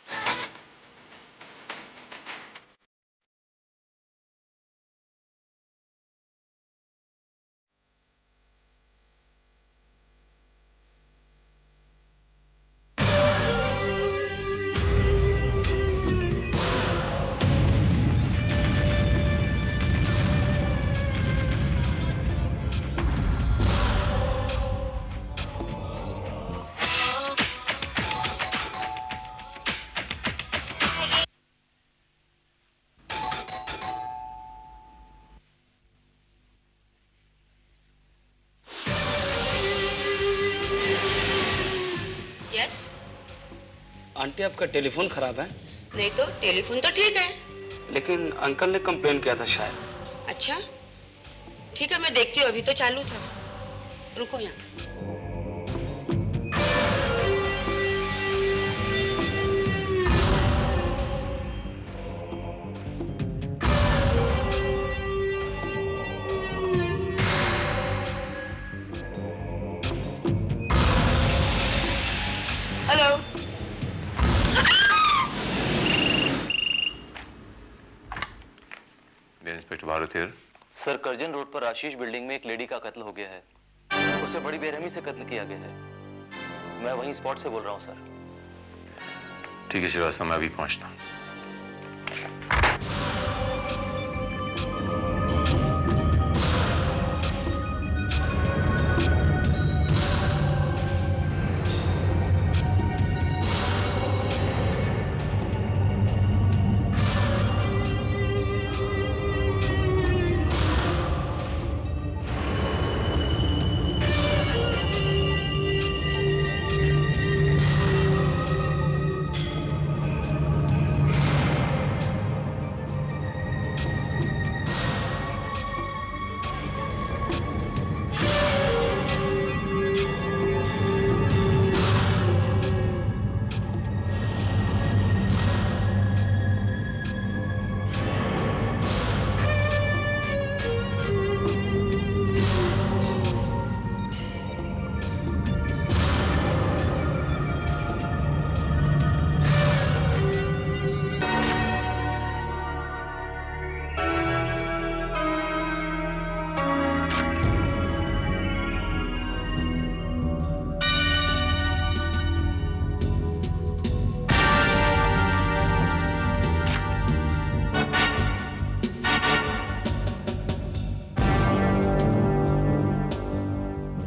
S11: आंटी, आपका टेलीफोन खराब है?
S13: नहीं तो टेलीफोन तो ठीक है।
S11: लेकिन अंकल ने कंप्लेन किया था शायद।
S13: अच्छा ठीक है, मैं देखती हूँ। अभी तो चालू था, रुको यहाँ। Hello,
S4: inspector Bharat here.
S5: Sir, Karjan road पर आशीष बिल्डिंग में एक लेडी का कत्ल हो गया है। उसे बड़ी बेरहमी से कत्ल किया गया है। मैं वहीं स्पॉट से बोल रहा हूं सर।
S4: ठीक है श्रीवास्तव, मैं अभी पहुंचता हूं।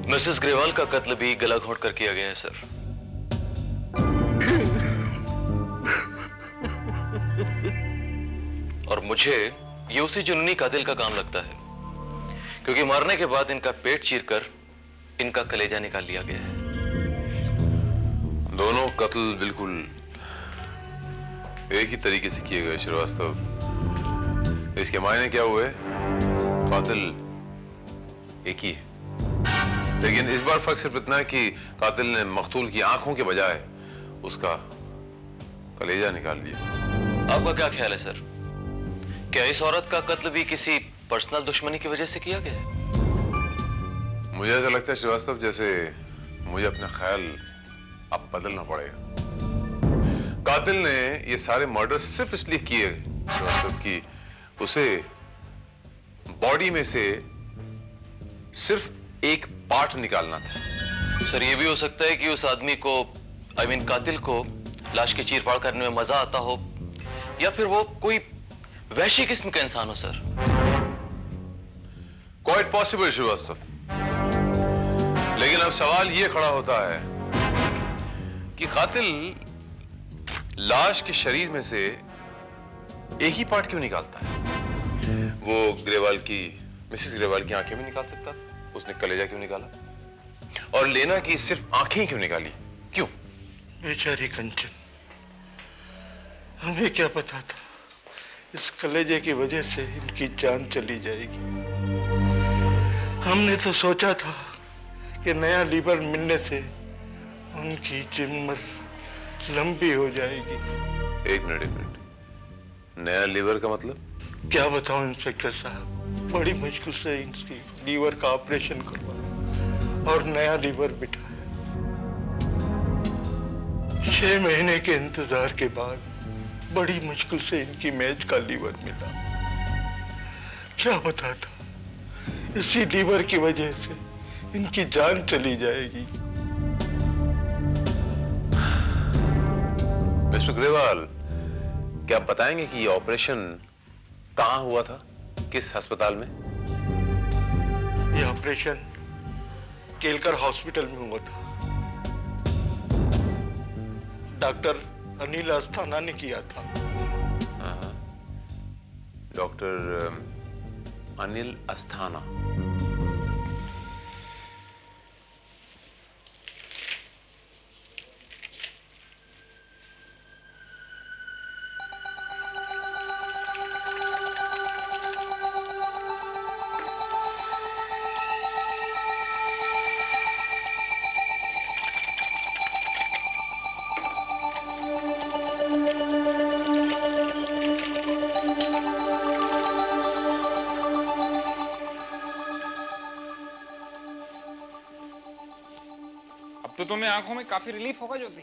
S5: मिसेस ग्रेवाल का कत्ल भी गला घोंट कर किया गया है सर। और मुझे ये उसी जुनूनी कातिल का काम लगता है, क्योंकि मारने के बाद इनका पेट चीरकर इनका कलेजा निकाल लिया गया है।
S4: दोनों कत्ल बिल्कुल एक ही तरीके से किए गए श्रीवास्तव। इसके मायने क्या हुए? कातिल एक ही है, लेकिन इस बार फर्क सिर्फ इतना है कि कातिल ने मकतूल की आंखों के बजाय उसका कलेजा निकाल लिया।
S5: आपका क्या ख्याल है सर? क्या इस औरत का कत्ल भी किसी पर्सनल दुश्मनी की वजह से किया गया है?
S4: मुझे ऐसा लगता है श्रीवास्तव जैसे मुझे अपना ख्याल अब बदलना पड़ेगा। कातिल ने ये सारे मर्डर सिर्फ इसलिए किए श्रीवास्तव कि उसे बॉडी में से सिर्फ एक पार्ट निकालना था।
S5: सर, ये भी हो सकता है कि उस आदमी को, कातिल को लाश की चीरफाड़ करने में मजा आता हो, या फिर वो कोई वैश्य किस्म का इंसान हो सर।
S4: क्वाइट पॉसिबल श्रीवास्तव, लेकिन अब सवाल ये खड़ा होता है कि कातिल लाश के शरीर में से एक ही पार्ट क्यों निकालता है? वो मिसेस ग्रेवाल की आंखें भी निकाल सकता था, उसने कलेजा क्यों निकाला? और लेना की सिर्फ आंखें क्यों निकाली? क्यों?
S9: बेचारी कंचन, हमें क्या पता था
S14: इस कलेजे की वजह से इनकी जान चली जाएगी। हमने तो सोचा था कि नया लीवर मिलने से उनकी उम्र लंबी हो जाएगी।
S4: एक मिनट, नया लीवर का मतलब?
S14: क्या बताऊं इंस्पेक्टर साहब, बड़ी मुश्किल से इनकी लीवर का ऑपरेशन करवाया और नया लीवर बिठाया। 6 महीने के इंतजार के बाद बड़ी मुश्किल से इनकी मैच का लीवर मिला। क्या बताता, इसी लीवर की वजह से इनकी जान चली जाएगी।
S4: मिस्टर ग्रेवाल, क्या आप बताएंगे कि ये ऑपरेशन कहाँ हुआ था, किस अस्पताल में?
S14: ये ऑपरेशन केलकर हॉस्पिटल में हुआ था। डॉक्टर अनिल अस्थाना ने किया था।
S4: डॉक्टर अनिल अस्थाना।
S15: तो तुम्हें आंखों में काफी रिलीफ होगा Jyoti.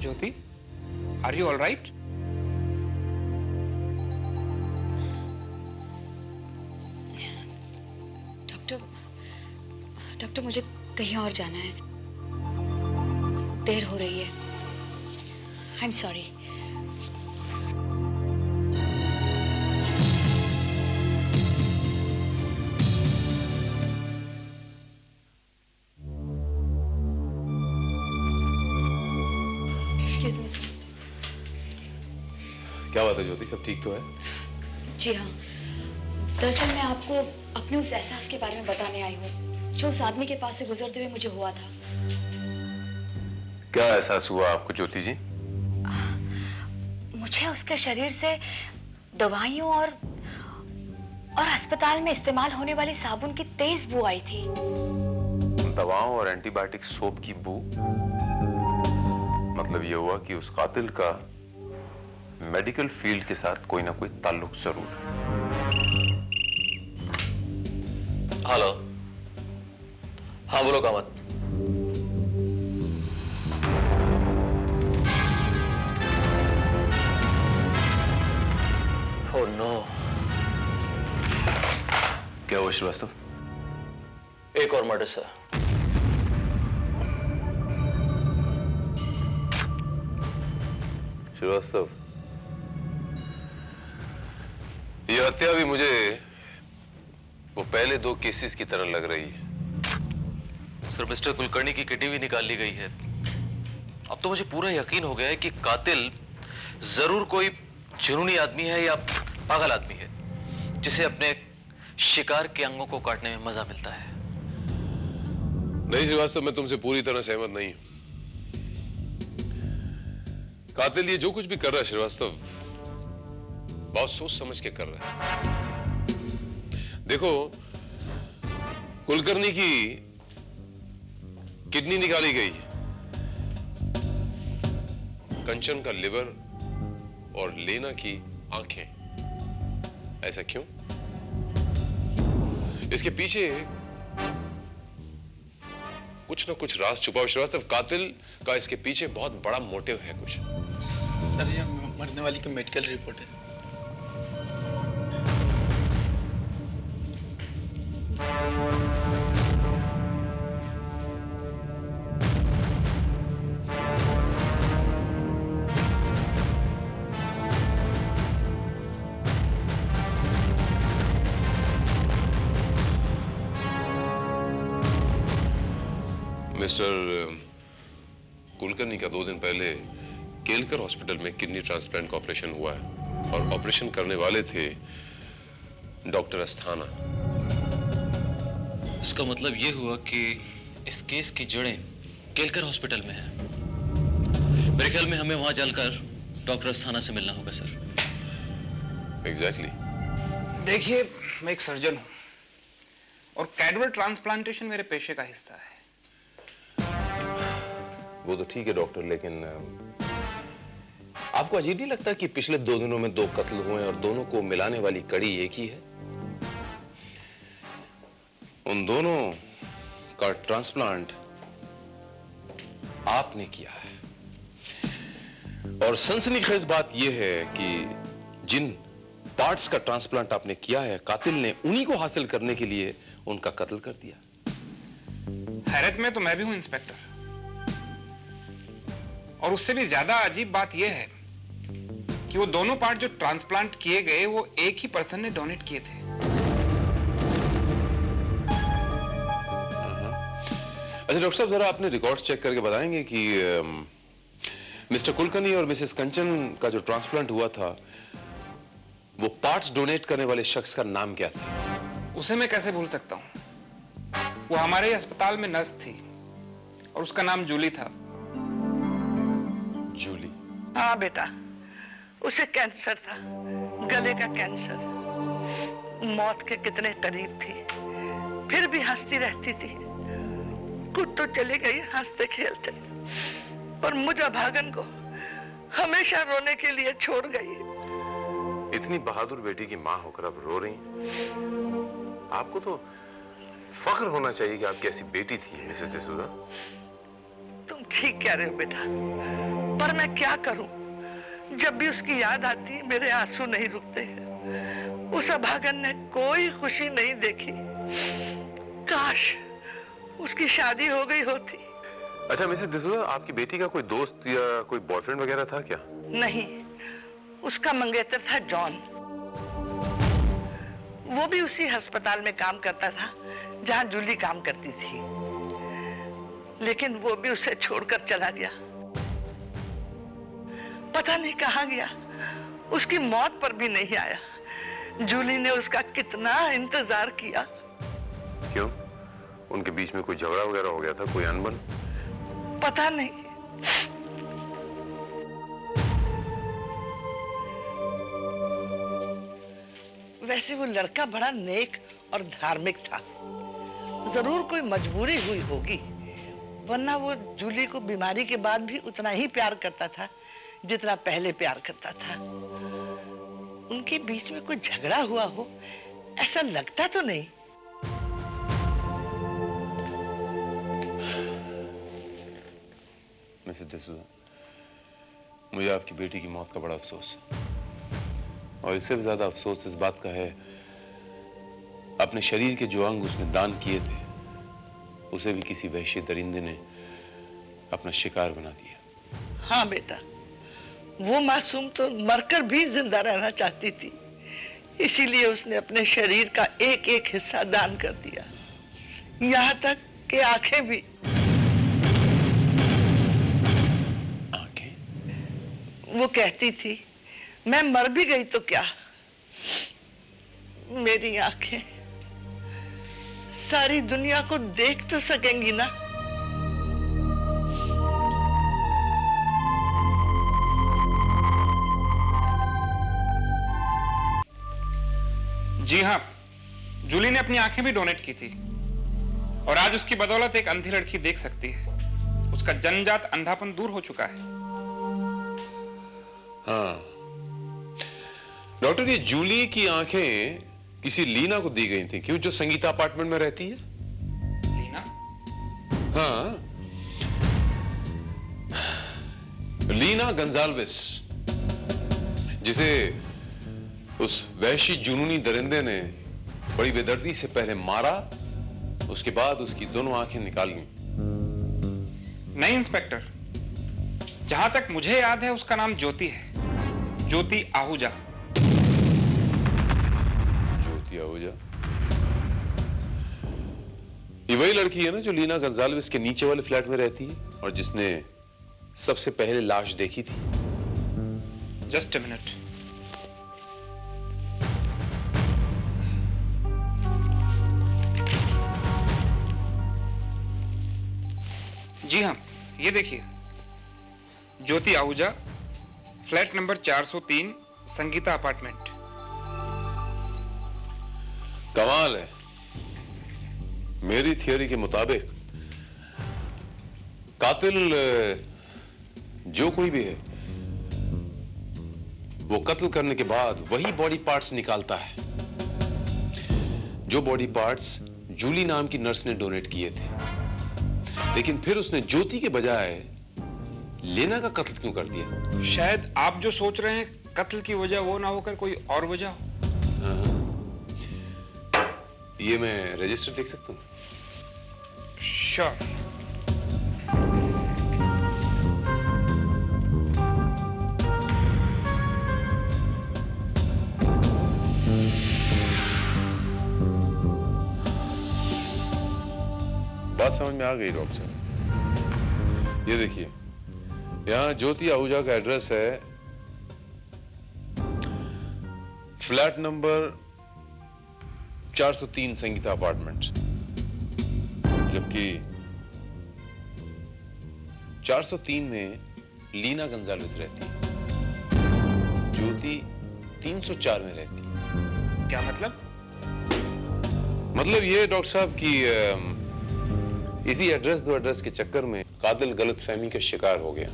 S15: Jyoti, are you all right?
S12: Doctor, मुझे कहीं और जाना है, देर हो रही है। I am sorry. Excuse me sir.
S4: क्या बात है ज्योति, सब ठीक तो है?
S12: जी हाँ, दरअसल मैं आपको अपने उस एहसास के बारे में बताने आई हूँ जो उस आदमी के पास से गुजरते हुए मुझे हुआ था।
S4: क्या एहसास हुआ आपको ज्योति जी?
S12: मुझे उसके शरीर से दवाइयों और अस्पताल में इस्तेमाल होने वाली साबुन की तेज बू आई थी।
S4: दवाओं और एंटीबायोटिक सोप की बू? मतलब ये हुआ कि उस कातिल का मेडिकल फील्ड के साथ कोई ना कोई ताल्लुक जरूर है।
S5: हेलो, हाँ बोलो कामत। Oh no.
S4: क्या हुआ श्रीवास्तव?
S5: एक और मर्डर सर।
S4: श्रीवास्तव, यह हत्या भी मुझे वो पहले 2 केसेस की तरह लग रही है।
S5: सर, मिस्टर कुलकर्णी की किडनी भी निकाल ली गई है। अब तो मुझे पूरा यकीन हो गया है कि कातिल जरूर कोई जुनूनी आदमी है या पागल आदमी है जिसे अपने शिकार के अंगों को काटने में मजा मिलता है।
S4: नहीं श्रीवास्तव, मैं तुमसे पूरी तरह सहमत नहीं हूं। कातिल ये जो कुछ भी कर रहा है श्रीवास्तव, बहुत सोच समझ के कर रहा है। देखो, कुलकर्णी की किडनी निकाली गई, कंचन का लिवर और लेना की आंखें। ऐसा क्यों? इसके पीछे कुछ ना कुछ राज छुपा हुआ श्रीवास्तव। कातिल का इसके पीछे बहुत बड़ा मोटिव है कुछ।
S9: सर, ये मरने वाली की मेडिकल रिपोर्ट है।
S4: मिस्टर कुलकर्णी का 2 दिन पहले केलकर हॉस्पिटल में किडनी ट्रांसप्लांट का ऑपरेशन हुआ है और ऑपरेशन करने वाले थे डॉक्टर अस्थाना।
S5: इसका मतलब ये हुआ कि इस केस की जड़ें केलकर हॉस्पिटल में हैं। मेरे ख्याल में हमें वहां चलकर डॉक्टर अस्थाना से मिलना होगा सर।
S4: एग्जैक्टली।
S15: देखिए, मैं एक सर्जन हूं और कैडवर ट्रांसप्लांटेशन मेरे पेशे का हिस्सा है।
S4: वो तो ठीक है डॉक्टर, लेकिन आपको अजीब नहीं लगता कि पिछले 2 दिनों में 2 कत्ल हुए और दोनों को मिलाने वाली कड़ी एक ही है? उन दोनों का ट्रांसप्लांट आपने किया है और सनसनीखेज बात यह है कि जिन पार्ट्स का ट्रांसप्लांट आपने किया है, कातिल ने उन्हीं को हासिल करने के लिए उनका कत्ल कर दिया।
S15: हैरत में तो मैं भी हूं इंस्पेक्टर, और उससे भी ज्यादा अजीब बात यह है कि वो दोनों पार्ट जो ट्रांसप्लांट किए गए वो एक ही पर्सन ने डोनेट किए थे।
S4: अच्छा डॉक्टर साहब, जरा आपने रिकॉर्ड्स चेक करके बताएंगे कि मिस्टर कुलकर्णी और मिसेस कंचन का जो ट्रांसप्लांट हुआ था, वो पार्ट्स डोनेट करने वाले शख्स का नाम क्या था?
S15: उसे मैं कैसे भूल सकता हूं? वो हमारे ही अस्पताल में नर्स थी और उसका नाम जूली था।
S4: जूली?
S16: हाँ बेटा, उसे कैंसर था, गले का कैंसर। मौत के कितने करीब थी, फिर भी हंसती रहती थी। खुद तो चली गई हंसते खेलते, पर मुझे भागन को हमेशा रोने के लिए छोड़ गई।
S4: इतनी बहादुर बेटी की मां होकर अब रो रही हैं। आपको तो फख्र होना चाहिए कि आपकी ऐसी बेटी थी मिसेस डिसूजा।
S16: तुम ठीक कह रहे हो बेटा, पर मैं क्या करूं? जब भी उसकी याद आती मेरे आंसू नहीं रुकते। उस अभागन ने कोई खुशी नहीं देखी। काश उसकी शादी हो गई होती।
S4: अच्छा मिसेस डिसूजा, आपकी बेटी का कोई दोस्त या कोई बॉयफ्रेंड वगैरह था क्या?
S16: नहीं, उसका मंगेतर था जॉन। वो भी उसी अस्पताल में काम करता था जहां जूली काम करती थी, लेकिन वो भी उसे छोड़कर चला गया। पता नहीं कहां गया, उसकी मौत पर भी नहीं आया। जूली ने उसका कितना इंतजार किया।
S4: क्यों? उनके बीच में कोई झगड़ा वगैरह हो गया था, कोई अनबन?
S16: पता नहीं। वैसे वो लड़का बड़ा नेक और धार्मिक था। जरूर कोई मजबूरी हुई होगी, वरना वो जूली को बीमारी के बाद भी उतना ही प्यार करता था जितना पहले प्यार करता था। उनके बीच में कोई झगड़ा हुआ हो ऐसा लगता तो नहीं।
S4: मिसेस डिसूजा, मुझे आपकी बेटी की मौत का बड़ा अफसोस है, और इससे भी ज्यादा अफसोस इस बात का है अपने शरीर के जो अंग उसने दान किए थे उसे भी किसी वहशी दरिंदे ने अपना शिकार बना दिया।
S16: हाँ बेटा, वो मासूम तो मरकर भी जिंदा रहना चाहती थी, इसीलिए उसने अपने शरीर का एक एक हिस्सा दान कर दिया, यहाँ तक कि आंखें भी।
S4: आंखें?
S16: वो कहती थी मैं मर भी गई तो क्या, मेरी आंखें सारी दुनिया को देख तो सकेंगी ना।
S15: जी हाँ, जूली ने अपनी आंखें भी डोनेट की थी और आज उसकी बदौलत एक अंधी लड़की देख सकती है। उसका जन्मजात अंधापन दूर हो चुका है।
S4: हाँ डॉक्टर, ये जूली की आंखें किसी लीना को दी गई थी, क्यों, जो संगीता अपार्टमेंट में रहती है?
S15: लीना?
S4: हाँ, लीना गंजाल्विस, जिसे उस वहशी जुनूनी दरिंदे ने बड़ी बेदर्दी से पहले मारा, उसके बाद उसकी दोनों आंखें निकाल ली।
S15: नहीं इंस्पेक्टर, जहां तक मुझे याद है उसका नाम ज्योति है, ज्योति आहूजा।
S4: ज्योति आहूजा? ये वही लड़की है ना जो लीना गंजाल्विस के नीचे वाले फ्लैट में रहती है और जिसने सबसे पहले लाश देखी थी?
S15: Just a minute. जी हाँ, ये देखिए, Jyoti Ahuja, flat number 403, Sangeeta apartment.
S4: कमाल है। मेरी थियोरी के मुताबिक कातिल जो कोई भी है, वो कत्ल करने के बाद वही बॉडी पार्ट्स निकालता है जो बॉडी पार्ट्स जूली नाम की नर्स ने डोनेट किए थे। लेकिन फिर उसने ज्योति के बजाय लेना का कत्ल क्यों कर दिया?
S15: शायद आप जो सोच रहे हैं कत्ल की वजह वो ना होकर कोई और वजह हो।
S4: ये मैं रजिस्टर देख सकता हूँ?
S15: श्योर।
S4: बात समझ में आ गई डॉक्टर साहब। ये देखिए, यहाँ ज्योति आहूजा का एड्रेस है फ्लैट नंबर 403 संगीता अपार्टमेंट, जबकि 403 में लीना गंजालेस रहती है, ज्योति 304 में रहती है।
S15: क्या मतलब?
S4: मतलब ये डॉक्टर साहब की इसी एड्रेस दो एड्रेस के चक्कर में कातिल गलतफहमी का शिकार हो गया।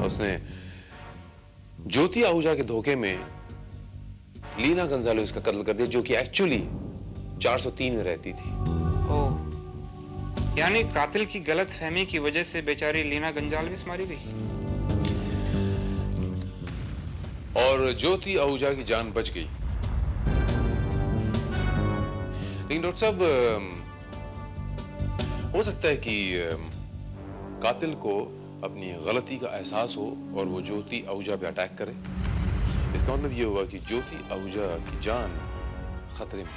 S4: उसने ज्योति आहूजा के धोखे में लीना गंजालेस का कत्ल कर दिया, जो कि एक्चुअली 403 में रहती थी।
S15: ओह, यानी कातिल की गलतफहमी की वजह से बेचारी लीना गंजालेस मारी गई
S4: और ज्योति आहूजा की जान बच गई। लेकिन डॉक्टर साहब, हो सकता है कि कातिल को अपनी गलती का एहसास हो और वो ज्योति आहूजा पे अटैक करे। इसका मतलब ये हुआ कि ज्योति आहूजा की जान खतरे में।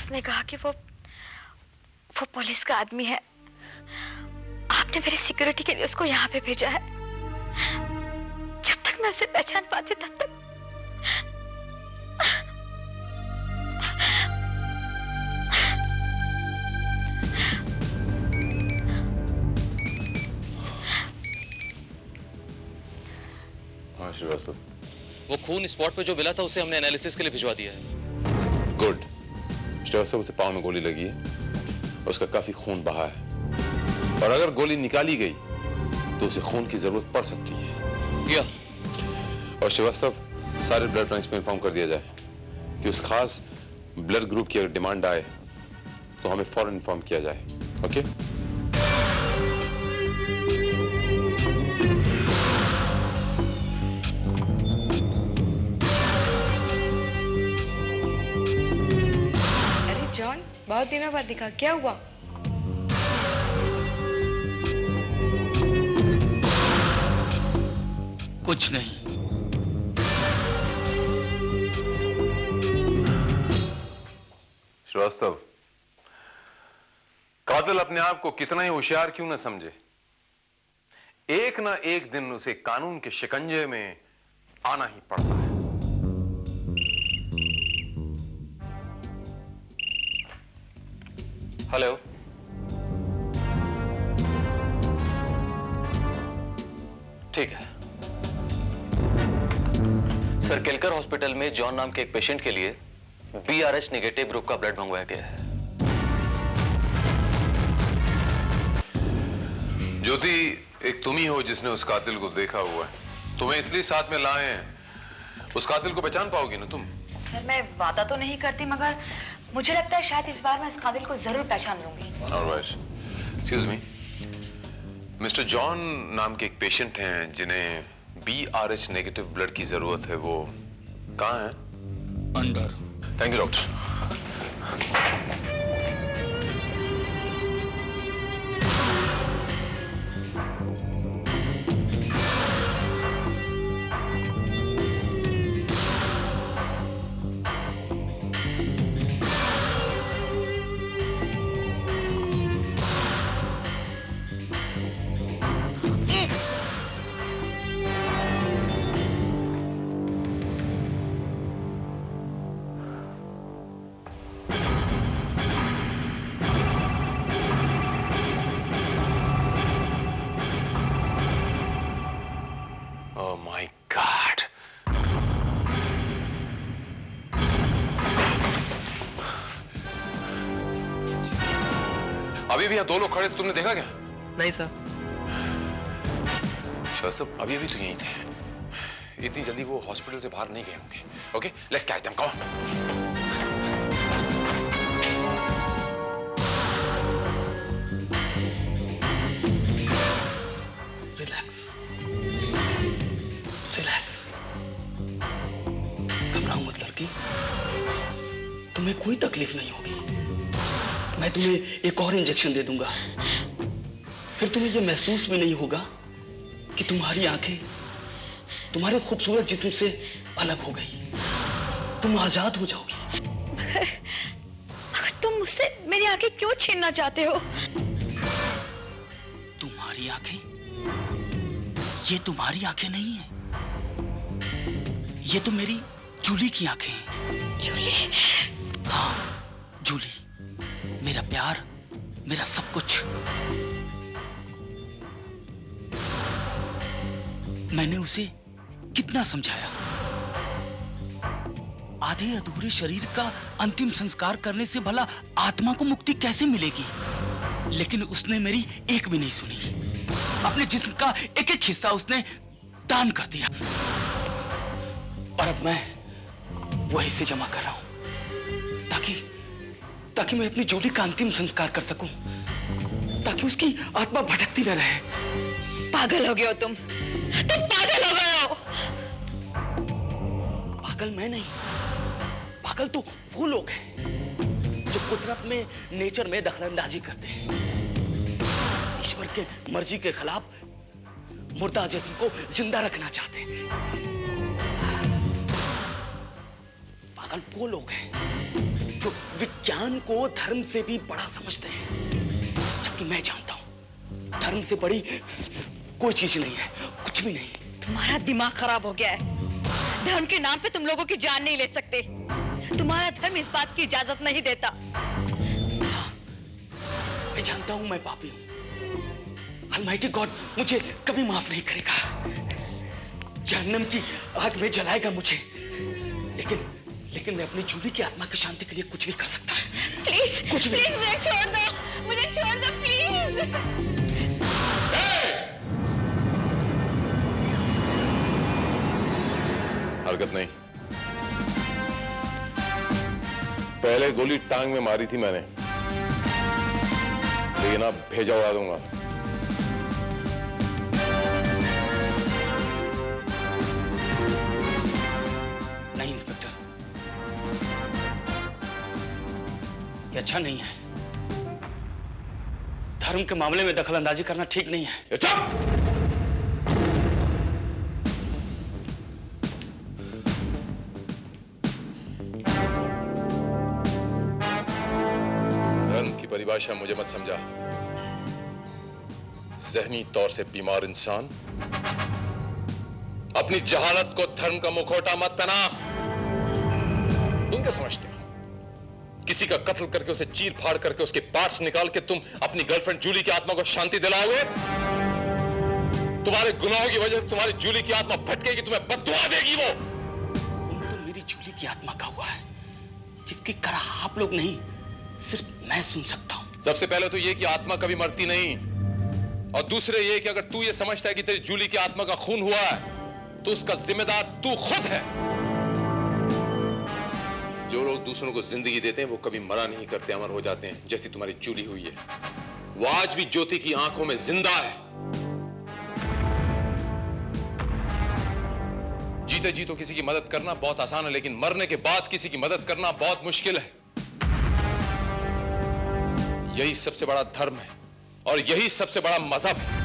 S12: उसने कहा कि वो पुलिस का आदमी है। आपने मेरी सिक्योरिटी के लिए उसको यहाँ पे भेजा है। जब तक मैं उसे पहचान पाती तब तक।
S4: हाँ श्रीवास्तव,
S5: वो खून स्पॉट पे जो मिला था उसे हमने एनालिसिस के लिए भिजवा दिया है।
S4: गुड। श्रीवास्तव, उसे पाँव में गोली लगी है, उसका काफी खून बहा है, और अगर गोली निकाली गई तो उसे खून की जरूरत पड़ सकती है।
S5: या
S4: और श्रीवास्तव, सारे ब्लड बैंक्स में इन्फॉर्म कर दिया जाए कि उस खास ब्लड ग्रुप की अगर डिमांड आए तो हमें फौरन इन्फॉर्म किया जाए। ओके?
S13: अरे जॉन, बहुत दिनों बाद दिखा, क्या हुआ?
S11: कुछ नहीं।
S4: श्रीवास्तव, कातिल अपने आप को कितना ही होशियार क्यों न समझे, एक ना एक दिन उसे कानून के शिकंजे में आना ही पड़ता है।
S5: हेलो, ठीक है सर। केलकर हॉस्पिटल में जॉन नाम के एक पेशेंट के लिए BRH नेगेटिव ग्रुप का ब्लड मंगवाया गया है।
S4: ज्योति, एक तुम ही हो जिसने उस कातिल को देखा हुआ है। तुम्हें इसलिए साथ में लाए हैं, उस कातिल को पहचान पाओगी ना तुम?
S12: सर, मैं वादा तो नहीं करती, मगर मुझे लगता है शायद इस बार मैं उस कातिल को जरूर पहचान लूंगी।
S4: Alright. Excuse me, mister John नाम के एक पेशेंट हैं जिन्हें BRH नेगेटिव ब्लड की जरूरत है, वो कहाँ है?
S11: अंदर।
S4: Thank you doctor. अभी भी यहाँ दो लोग खड़े थे, तुमने देखा क्या?
S17: नहीं सर।
S4: श्रीवास्तव, अभी अभी तो यहीं थे, इतनी जल्दी वो हॉस्पिटल से बाहर नहीं गए होंगे। Okay, let's catch them, come on.
S11: Relax, relax. घबराओ मत लड़की, तुम्हें कोई तकलीफ नहीं होगी। मैं तुम्हें एक और इंजेक्शन दे दूंगा, फिर तुम्हें यह महसूस भी नहीं होगा कि तुम्हारी आंखें तुम्हारे खूबसूरत जिस्म से अलग हो गई। तुम आजाद हो जाओगी।
S12: मगर तुम मुझसे मेरी आंखें क्यों छीनना चाहते हो?
S11: तुम्हारी आंखें? ये तुम्हारी आंखें नहीं है, ये तो मेरी जूली की आंखें हैं।
S12: जूली?
S11: हाँ, जूली, मेरा प्यार, मेरा सब कुछ। मैंने उसे कितना समझाया, आधे अधूरे शरीर का अंतिम संस्कार करने से भला आत्मा को मुक्ति कैसे मिलेगी, लेकिन उसने मेरी एक भी नहीं सुनी। अपने जिस्म का एक एक हिस्सा उसने दान कर दिया, और अब मैं वो हिस्से जमा कर रहा हूं ताकि मैं अपनी जूली का अंतिम संस्कार कर सकूं, ताकि उसकी आत्मा भटकती न रहे।
S12: पागल हो गए हो तुम पागल हो गए हो।
S11: पागल मैं नहीं, पागल तो वो लोग हैं जो कुदरत में, नेचर में दखलंदाजी करते हैं, ईश्वर के मर्जी के खिलाफ मुर्दा जिस्म को जिंदा रखना चाहते हैं। पागल वो लोग हैं जो जो विज्ञान को धर्म से भी बड़ा समझते हैं, जबकि मैं जानता हूं धर्म से बड़ी कोई चीज नहीं है, कुछ भी नहीं।
S12: तुम्हारा दिमाग खराब हो गया है। धर्म के नाम पे तुम लोगों की जान नहीं ले सकते। तुम्हारा धर्म इस बात की इजाजत नहीं देता।
S11: हाँ, मैं जानता हूं मैं पापी हूं। अलमाइटी गॉड मुझे कभी माफ नहीं करेगा, जहन्नम की आग में जलाएगा मुझे। लेकिन मैं अपनी जूली की आत्मा की शांति के लिए कुछ भी कर सकता हूं।
S12: प्लीज
S11: कुछ भी।
S12: प्लीज मुझे छोड़ दो, मुझे छोड़ दो प्लीज।
S4: हरकत नहीं। पहले गोली टांग में मारी थी मैंने, लेकिन अब भेजा उड़ा दूंगा।
S11: नहीं इंस्पेक्टर, ये अच्छा नहीं है। धर्म के मामले में दखल अंदाजी करना ठीक नहीं है।
S4: चुप! परिभाषा मुझे मत समझा। ज़हनी तौर से बीमार इंसान अपनी जहालत को धर्म का मुखौटा मत पहना। तुम क्या समझते हो किसी का कत्ल करके उसे चीर फाड़ करके उसके पार्ट्स निकाल के तुम अपनी गर्लफ्रेंड जूली की आत्मा को शांति दिलाओगे? तुम्हारे गुनाहों की वजह से तुम्हारी जूली की आत्मा भटकेगी, तुम्हें बद्दुआ देगी। वो
S11: तो मेरी जूली की आत्मा का हुआ है, जिसकी कराह आप लोग नहीं सिर्फ मैं सुन सकता हूं।
S4: सबसे पहले तो ये कि आत्मा कभी मरती नहीं, और दूसरे ये कि अगर तू ये समझता है कि तेरी जूली की आत्मा का खून हुआ है तो उसका जिम्मेदार तू खुद है। जो लोग दूसरों को जिंदगी देते हैं वो कभी मरा नहीं करते, अमर हो जाते हैं, जैसी तुम्हारी जूली हुई है। वो आज भी ज्योति की आंखों में जिंदा है। जीते जी तो किसी की मदद करना बहुत आसान है, लेकिन मरने के बाद किसी की मदद करना बहुत मुश्किल है। यही सबसे बड़ा धर्म है और यही सबसे बड़ा मजहब है।